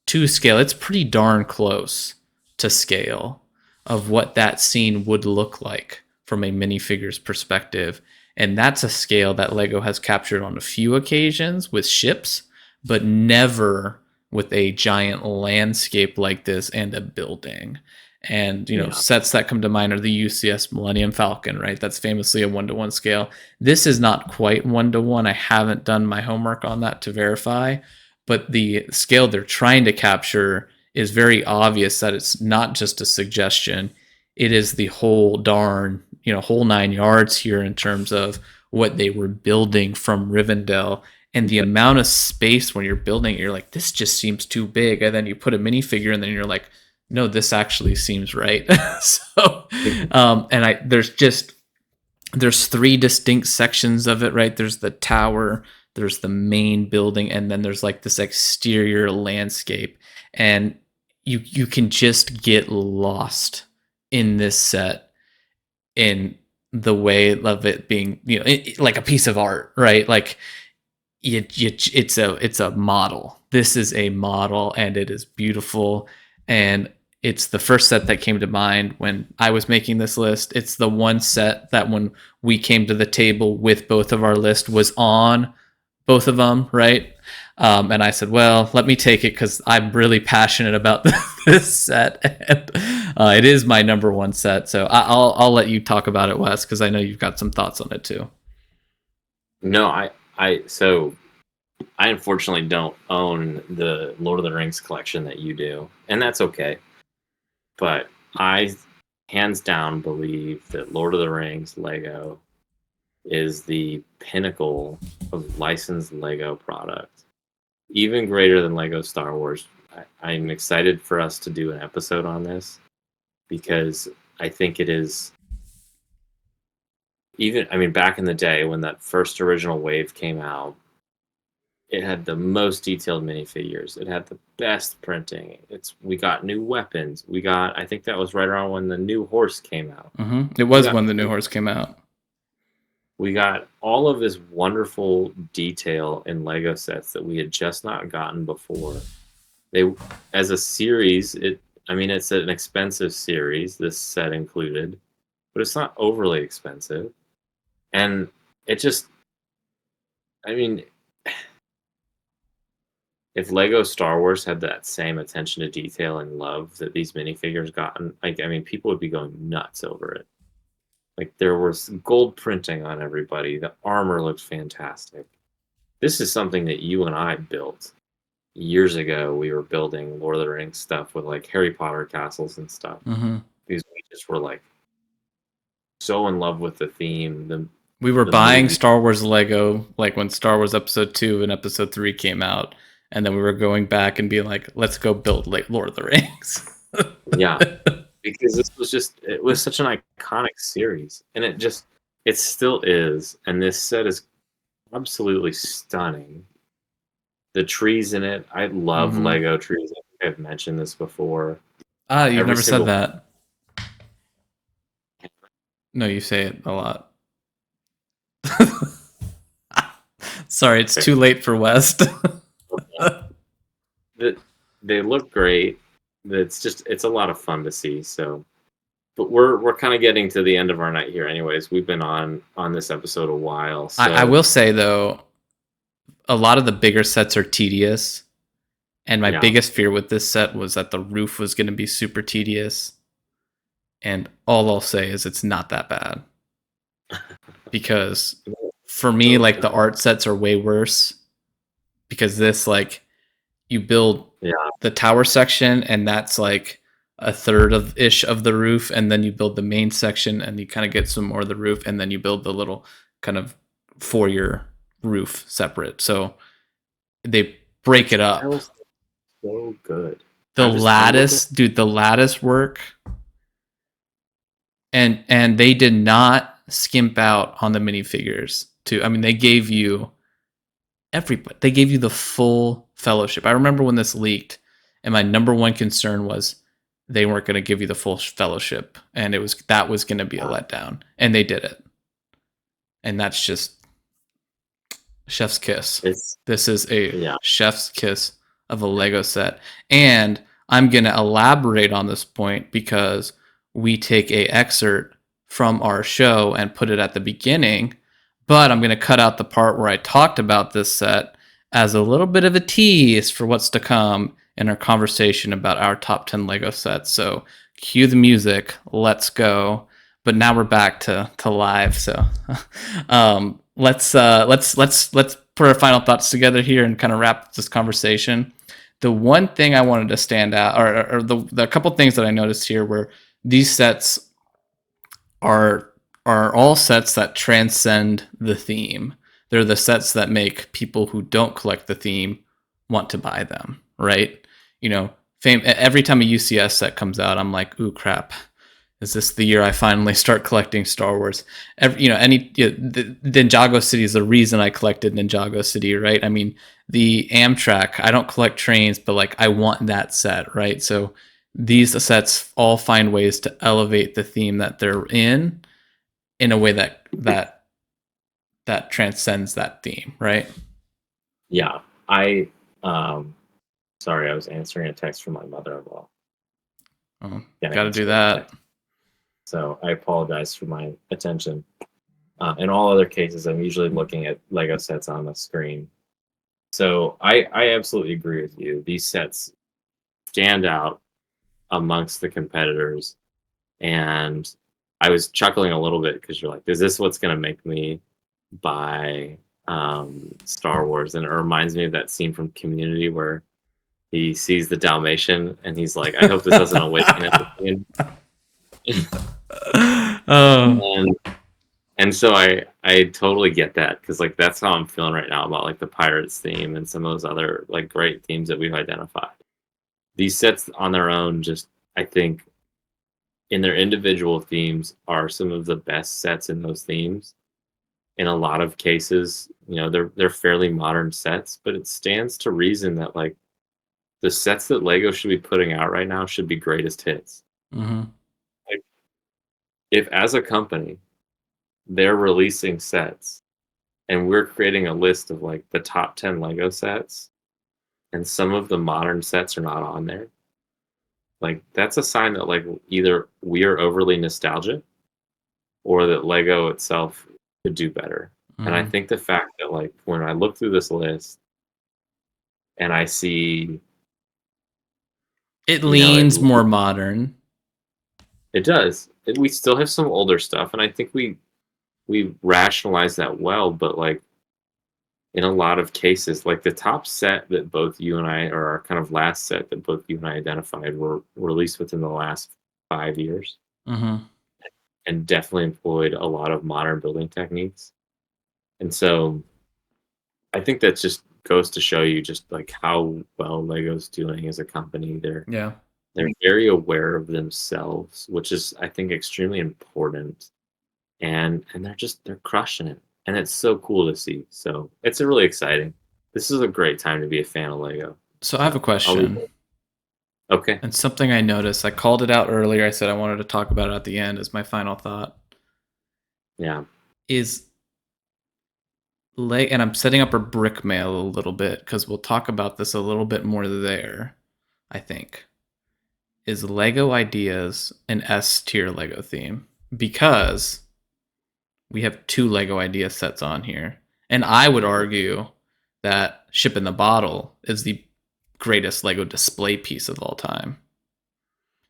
to scale. It's pretty darn close to scale of what that scene would look like from a minifigure's perspective. And that's a scale that Lego has captured on a few occasions with ships, but never with a giant landscape like this and a building. And yeah, sets that come to mind are the UCS Millennium Falcon, right? That's famously a 1-to-1 scale. This is not quite 1-to-1. I haven't done my homework on that to verify, but the scale they're trying to capture is very obvious that it's not just a suggestion. It is the whole darn, whole 9 yards here in terms of what they were building from Rivendell, and the amount of space when you're building it, you're like, this just seems too big. And then you put a minifigure and then you're like, no, this actually seems right. So, and there's three distinct sections of it, right? There's the tower, there's the main building, and then there's like this exterior landscape. And you can just get lost in this set in the way of it being, like a piece of art, right? Like it's a model. This is a model, and it is beautiful. And it's the first set that came to mind when I was making this list. It's the one set that when we came to the table with both of our list was on both of them, right? And I said, well, let me take it because I'm really passionate about this set. And, it is my number one set. So I'll let you talk about it, Wes, because I know you've got some thoughts on it too. No, so I unfortunately don't own the Lord of the Rings collection that you do, and that's okay. But I hands down believe that Lord of the Rings Lego is the pinnacle of licensed Lego product, even greater than Lego Star Wars. I'm excited for us to do an episode on this because I think it is back in the day when that first original wave came out, it had the most detailed minifigures. It had the best printing. We got new weapons. I think that was right around when the new horse came out. It was when the new horse came out. We got all of this wonderful detail in Lego sets that we had just not gotten before. As a series, it's an expensive series, this set included, but it's not overly expensive. And it just, if Lego Star Wars had that same attention to detail and love that these minifigures gotten, people would be going nuts over it. Like, there was gold printing on everybody. The armor looked fantastic. This is something that you and I built years ago. We were building Lord of the Rings stuff with like Harry Potter castles and stuff. Mm-hmm. Because we just were like so in love with the theme. We were buying Star Wars Lego like when Star Wars Episode 2 and Episode 3 came out. And then we were going back and being like, let's go build like Lord of the Rings. Yeah. Because it was such an iconic series. And it still is. And this set is absolutely stunning. The trees in it, I love Lego trees. I think I've mentioned this before. You've never said that. No, you say it a lot. Sorry, it's too late for West. They look great. It's a lot of fun to see. So, but we're kind of getting to the end of our night here. Anyways, we've been on this episode a while. So. I will say though, a lot of the bigger sets are tedious, and my biggest fear with this set was that the roof was going to be super tedious. And all I'll say is it's not that bad, because for me, like, the art sets are way worse, because this, like, you build the tower section and that's like a third of the roof, and then you build the main section and you kind of get some more of the roof, and then you build the little kind of foyer roof separate. So they break it up. That was so good. The lattice work, and they did not skimp out on the minifigures too. They gave you everybody. They gave you the full Fellowship. I remember when this leaked, and my number one concern was they weren't going to give you the full Fellowship, and that was going to be a letdown, and they did it. And that's just chef's kiss. This is a chef's kiss of a Lego set. And I'm going to elaborate on this point because we take a excerpt from our show and put it at the beginning, but I'm going to cut out the part where I talked about this set as a little bit of a tease for what's to come in our conversation about our top 10 Lego sets. So cue the music, let's go. But now we're back to live. So let's put our final thoughts together here and kind of wrap this conversation. The one thing I wanted to stand out, or the couple things that I noticed here, were these sets are all sets that transcend the theme. They're the sets that make people who don't collect the theme want to buy them, right? Every time a UCS set comes out, I'm like, ooh, crap. Is this the year I finally start collecting Star Wars? The Ninjago City is the reason I collected Ninjago City, right? I mean, the Amtrak, I don't collect trains, but like I want that set, right? So these sets all find ways to elevate the theme that they're in a way that transcends that theme, right? Yeah, I sorry, I was answering a text from my mother-in-law. Oh, Gotta got to answer do that that. text. So I apologize for my attention. In all other cases, I'm usually looking at Lego sets on the screen. So I absolutely agree with you. These sets stand out amongst the competitors. And I was chuckling a little bit because you're like, is this what's going to make me buy Star Wars? And it reminds me of that scene from Community where he sees the Dalmatian and he's like, I hope this doesn't awaken anything. Oh, and and so I totally get that because like that's how I'm feeling right now about like the Pirates theme and some of those other like great themes that we've identified. These sets on their own just I think in their individual themes are some of the best sets in those themes. In a lot of cases, they're fairly modern sets, but it stands to reason that like the sets that Lego should be putting out right now should be greatest hits. mm-hmm. Like if as a company they're releasing sets and we're creating a list of like the top 10 Lego sets and some of the modern sets are not on there, like that's a sign that like either we are overly nostalgic or that Lego itself could do better. And I Mm-hmm. think the fact that like when I look through this list and I see, It it leans more modern. it does. We still have some older stuff, and I think we rationalize that well. But like in a lot of cases, like the top set that both you and I, or our kind of last set that both you and I identified, were released within the last 5 years, Mm-hmm. and definitely employed a lot of modern building techniques. And so I think that just goes to show you just like how well Lego's doing as a company. Yeah. They're very aware of themselves, which is I think extremely important. And they're crushing it. And it's so cool to see. So it's a really exciting. This is a great time to be a fan of Lego. So I have a So I'll leave question. it. Okay. And something I noticed. I called it out earlier. I said I wanted to talk about it at the end as my final thought. Yeah. Is and I'm setting up a brick mail a little bit because we'll talk about this a little bit more there, I think. Is Lego Ideas an S tier Lego theme? Because we have two Lego idea sets on here. And I would argue that Ship in the Bottle is the greatest Lego display piece of all time.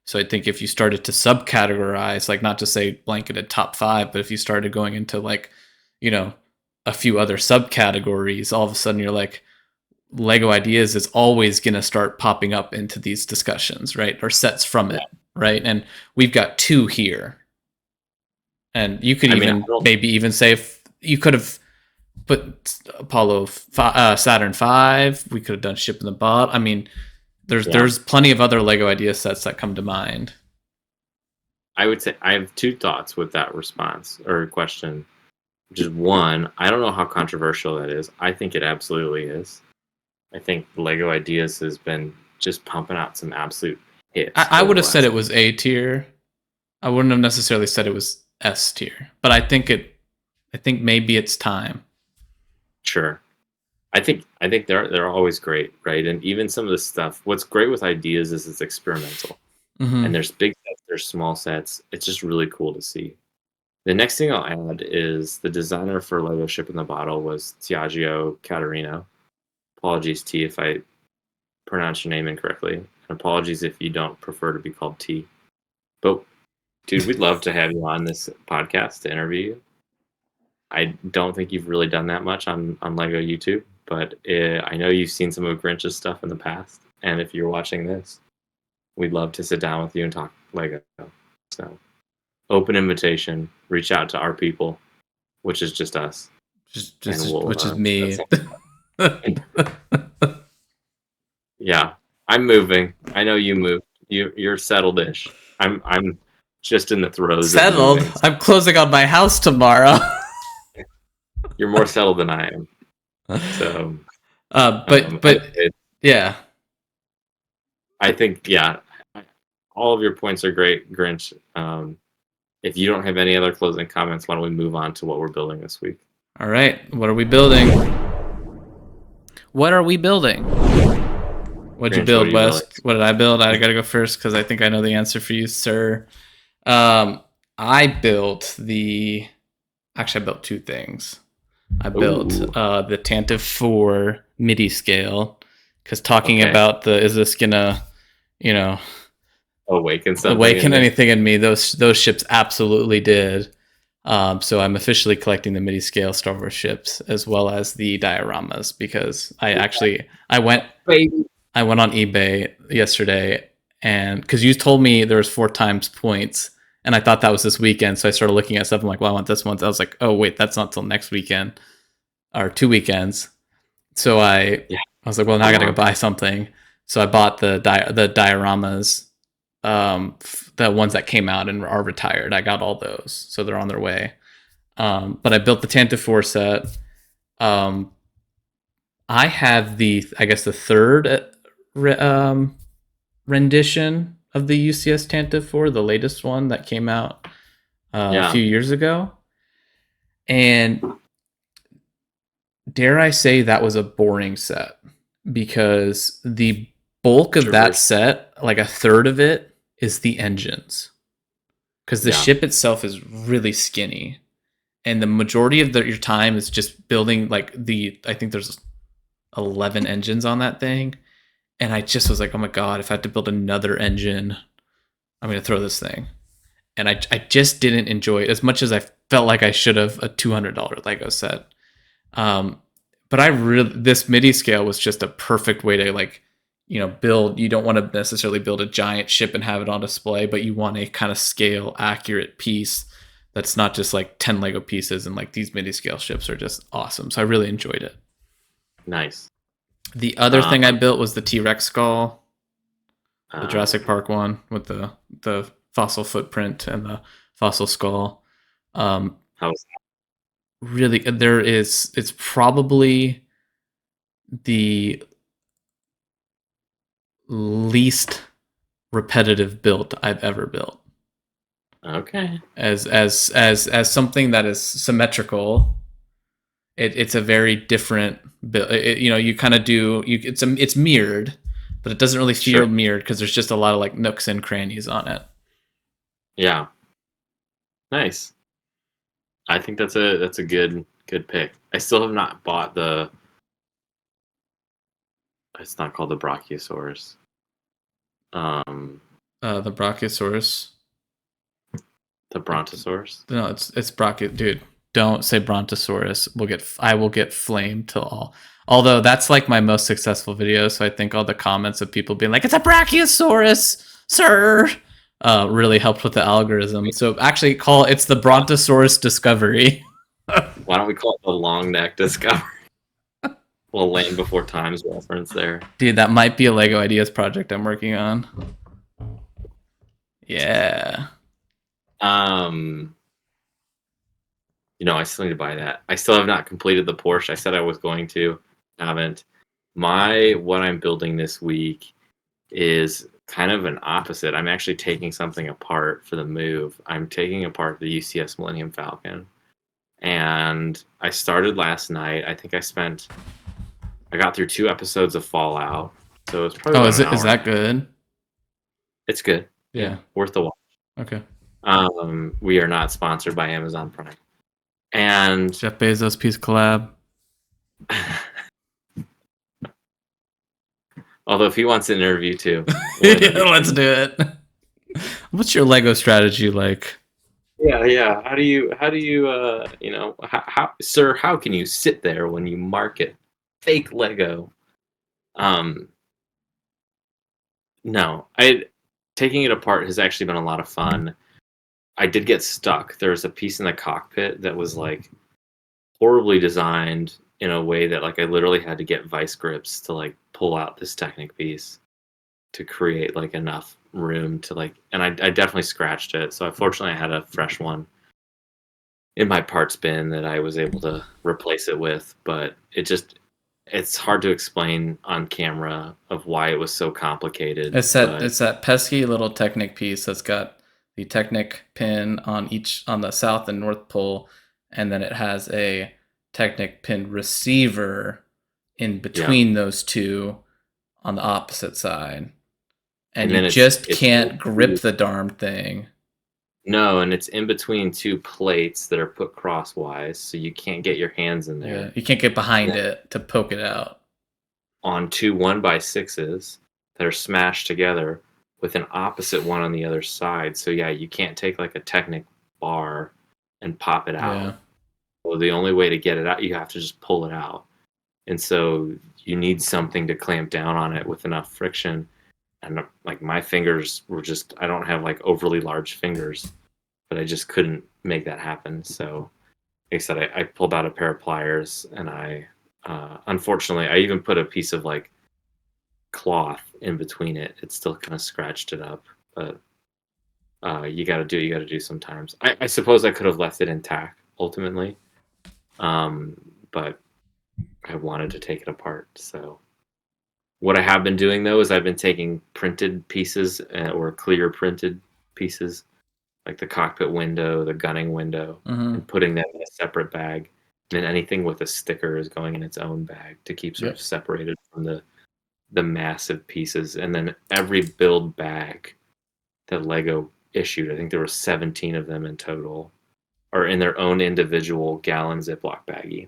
So I think if you started to subcategorize, like not just say blanketed top five, but if you started going into like, you know, a few other subcategories, all of a sudden you're like, Lego Ideas is always going to start popping up into these discussions, right? Or sets from it, right? And we've got two here. And you could I mean, I even don't. maybe even say if you could have put Saturn V. We could have done Ship in the Bot. I mean, Yeah. there's plenty of other Lego idea sets that come to mind. I would say I have two thoughts with that response or question. Which is one, I don't know how controversial that is. I think it absolutely is. I think Lego Ideas has been just pumping out some absolute hits. I over would the have said it last. was A tier. I wouldn't have necessarily said it was S tier, but I think maybe it's time. Sure. I think they're always great, right? And even some of the stuff. What's great with Ideas is it's experimental, and Mm-hmm. there's big sets, there's small sets. It's just really cool to see. The next thing I'll add is the designer for Lego Ship in the Bottle was Tiago Caterino. Apologies, T, if I pronounce your name incorrectly. And apologies if you don't prefer to be called T. But dude, we'd love to have you on this podcast to interview you. I don't think you've really done that much on Lego YouTube, but I know you've seen some of Grinch's stuff in the past. And if you're watching this, we'd love to sit down with you and talk Lego. So, open invitation. Reach out to our people, which is just us, and we'll Which is set me. something up. Yeah, I'm moving. I know you moved. You're settled-ish. I'm just in the throes of Settled. moving. I'm closing on my house tomorrow. You're more settled than I am. So, But yeah. I think, yeah, all of your points are great, Grinch. If you don't have any other closing comments, why don't we move on to what we're building this week? All right. What are we building? What are we building? What'd you Grinch, build, what are you Wes? building? What did I build? I gotta go first because I think I know the answer for you, sir. I built the. Actually, I built two things. I built Ooh, the Tantive 4 MIDI scale because talking okay. about the is this gonna, you know, Awaken something. awaken anything in me? Those ships absolutely did. So I'm officially collecting the MIDI scale Star Wars ships as well as the dioramas because I went Baby. on eBay yesterday and because you told me there was 4 times points and I thought that was this weekend, so I started looking at stuff. I'm like, well, I want this one. I was like, oh wait, that's not till next weekend or 2 weekends. So Yeah. I was like, well, now I gotta go buy something. So I bought the dioramas, the ones that came out and are retired. I got all those, so they're on their way. But I built the Tantive 4 set. I have I guess the third rendition of the UCS Tantive 4, the latest one that came out a few years ago. And dare I say that was a boring set because the bulk of that set, like a third of it, is the engines. Because the ship itself is really skinny. And the majority of your time is just building like I think there's 11 engines on that thing. And I just was like, oh my God, if I had to build another engine, I'm going to throw this thing. And I just didn't enjoy it as much as I felt like I should have a $200 Lego set. But this MIDI scale was just a perfect way to build. You don't want to necessarily build a giant ship and have it on display, but you want a kind of scale accurate piece that's not just like 10 Lego pieces. And like these MIDI scale ships are just awesome. So I really enjoyed it. Nice. The other thing I built was the T-Rex skull, the Jurassic Park one with the fossil footprint and the fossil skull. How was that? Really, it's probably the least repetitive build I've ever built. Okay. As something that is symmetrical, it's a very different build. You kind of do it's mirrored, but it doesn't really feel mirrored because there's just a lot of like nooks and crannies on it. Yeah. Nice. I think that's a good pick. I still have not bought it's not called the Brachiosaurus. The Brachiosaurus. The Brontosaurus? No, it's Brachio, dude. Don't say Brontosaurus. I will get flamed till all. Although that's like my most successful video, so I think all the comments of people being like, "It's a Brachiosaurus, sir," really helped with the algorithm. So actually, it's the Brontosaurus Discovery. Why don't we call it the Long Neck Discovery? Little Land Before Times reference there. Dude, that might be a Lego Ideas project I'm working on. Yeah. I still need to buy that. I still have not completed the Porsche. I said I was going to. Haven't. What I'm building this week is kind of an opposite. I'm actually taking something apart for the move. I'm taking apart the UCS Millennium Falcon. And I started last night. I think I got through 2 episodes of Fallout. So it's probably is that good? It's good. Yeah. Worth the watch. Okay. We are not sponsored by Amazon Prime. And Jeff Bezos piece collab. Although if he wants an interview too, let's do it. What's your Lego strategy like? Yeah. How do you sir, how can you sit there when you market fake Lego? No, taking it apart has actually been a lot of fun. I did get stuck. There's a piece in the cockpit that was like horribly designed in a way that like I literally had to get vice grips to like pull out this Technic piece to create like enough room to like, and I definitely scratched it. So fortunately I had a fresh one in my parts bin that I was able to replace it with, but it's hard to explain on camera of why it was so complicated. It's that pesky little Technic piece that's got the Technic pin on the south and north pole, and then it has a Technic pin receiver in between those two on the opposite side. And you just can't grip the darn thing. No, and it's in between two plates that are put crosswise, so you can't get your hands in there. Yeah, you can't get behind it to poke it out. On two 1x6s that are smashed together with an opposite one on the other side. So yeah, you can't take like a Technic bar and pop it out. Yeah. Well, the only way to get it out, you have to just pull it out. And so you need something to clamp down on it with enough friction. And like my fingers were just, I don't have like overly large fingers, but I just couldn't make that happen. So like I said, I pulled out a pair of pliers, and I unfortunately I even put a piece of like cloth in between it. It still kind of scratched it up, but you got to do sometimes. I suppose I could have left it intact ultimately, but I wanted to take it apart. So what I have been doing though is I've been taking printed pieces or clear printed pieces, like the cockpit window, the gunning window, and putting them in a separate bag. And then anything with a sticker is going in its own bag to keep sort of separated from the massive pieces. And then every build bag that Lego issued, I think there were 17 of them in total, are in their own individual gallon Ziploc baggie.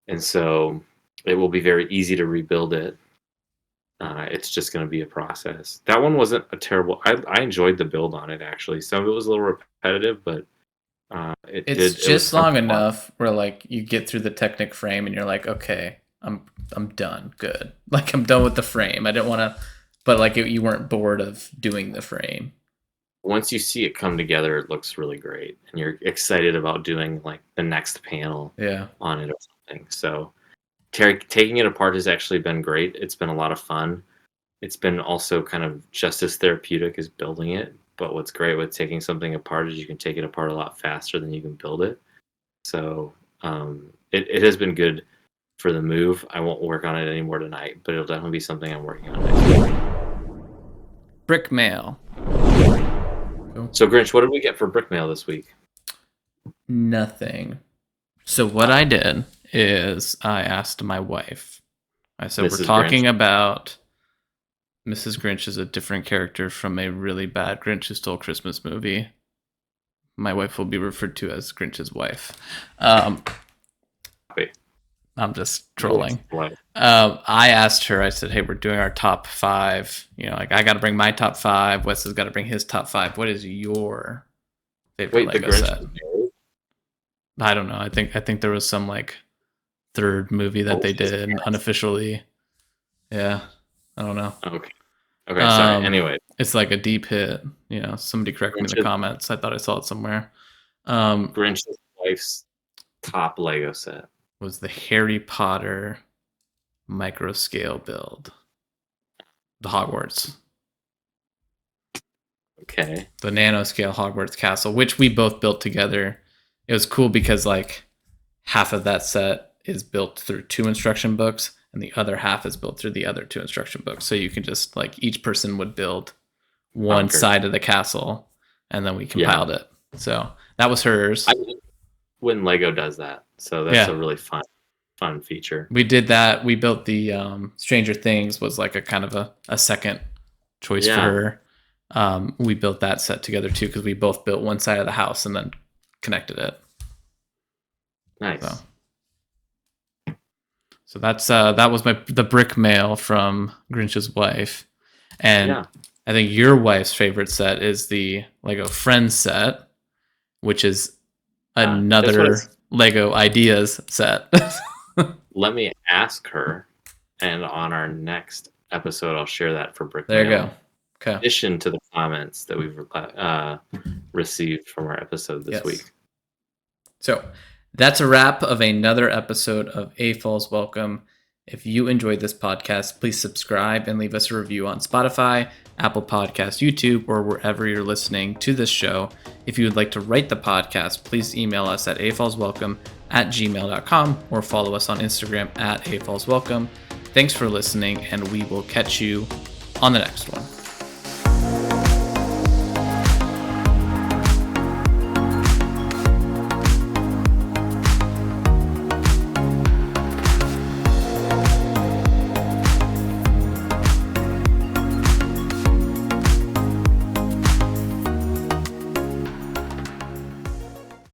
And so it will be very easy to rebuild it. It's just going to be a process. That one wasn't a terrible. I enjoyed the build on it actually. Some of it was a little repetitive, but it's just long enough where like you get through the Technic frame and you're like, okay, I'm done. Good. Like I'm done with the frame. I didn't want to, but like you weren't bored of doing the frame. Once you see it come together, it looks really great, and you're excited about doing like the next panel on it or something. So taking it apart has actually been great. It's been a lot of fun. It's been also kind of just as therapeutic as building it. But what's great with taking something apart is you can take it apart a lot faster than you can build it. So it has been good for the move. I won't work on it anymore tonight, but it'll definitely be something I'm working on next week. Brick mail. So Grinch, what did we get for brick mail this week? Nothing. So what I did is I asked my wife. I said, Mrs. we're talking Grinch. About Mrs. Grinch is a different character from a really bad Grinch Who Stole Christmas movie. My wife will be referred to as Grinch's wife. I'm just trolling. I asked her, I said, hey, we're doing our top 5. You know, like I got to bring my top 5. Wes has got to bring his top 5. What is your favorite Lego set? I don't know. I think there was some like third movie that they did unofficially. Yeah. I don't know. Okay. Sorry. Anyway, it's like a deep hit. You know, somebody correct me in the comments. I thought I saw it somewhere. Grinch's wife's top Lego set was the Harry Potter micro scale build, the Hogwarts. Okay. The nanoscale Hogwarts castle, which we both built together. It was cool because like half of that set is built through 2 instruction books, and the other half is built through the other 2 instruction books. So you can just like each person would build one side of the castle, and then we compiled it. So that was hers. When Lego does that, so that's a really fun feature. We did that. We built the Stranger Things was like a kind of a second choice for her. We built that set together too because we both built one side of the house and then connected it. Nice. So that's that was the brick mail from Grinch's wife, and I think your wife's favorite set is the Lego Friends set, which is another Lego Ideas set. Let me ask her, and on our next episode, I'll share that for brick mail. There you go. Okay. In addition to the comments that we've received from our episode this week. So that's a wrap of another episode of AFOLs Welcome. If you enjoyed this podcast, please subscribe and leave us a review on Spotify, Apple Podcasts, YouTube, or wherever you're listening to this show. If you would like to write the podcast, please email us at afolswelcome@gmail.com or follow us on Instagram at AFOLs Welcome. Thanks for listening, and we will catch you on the next one.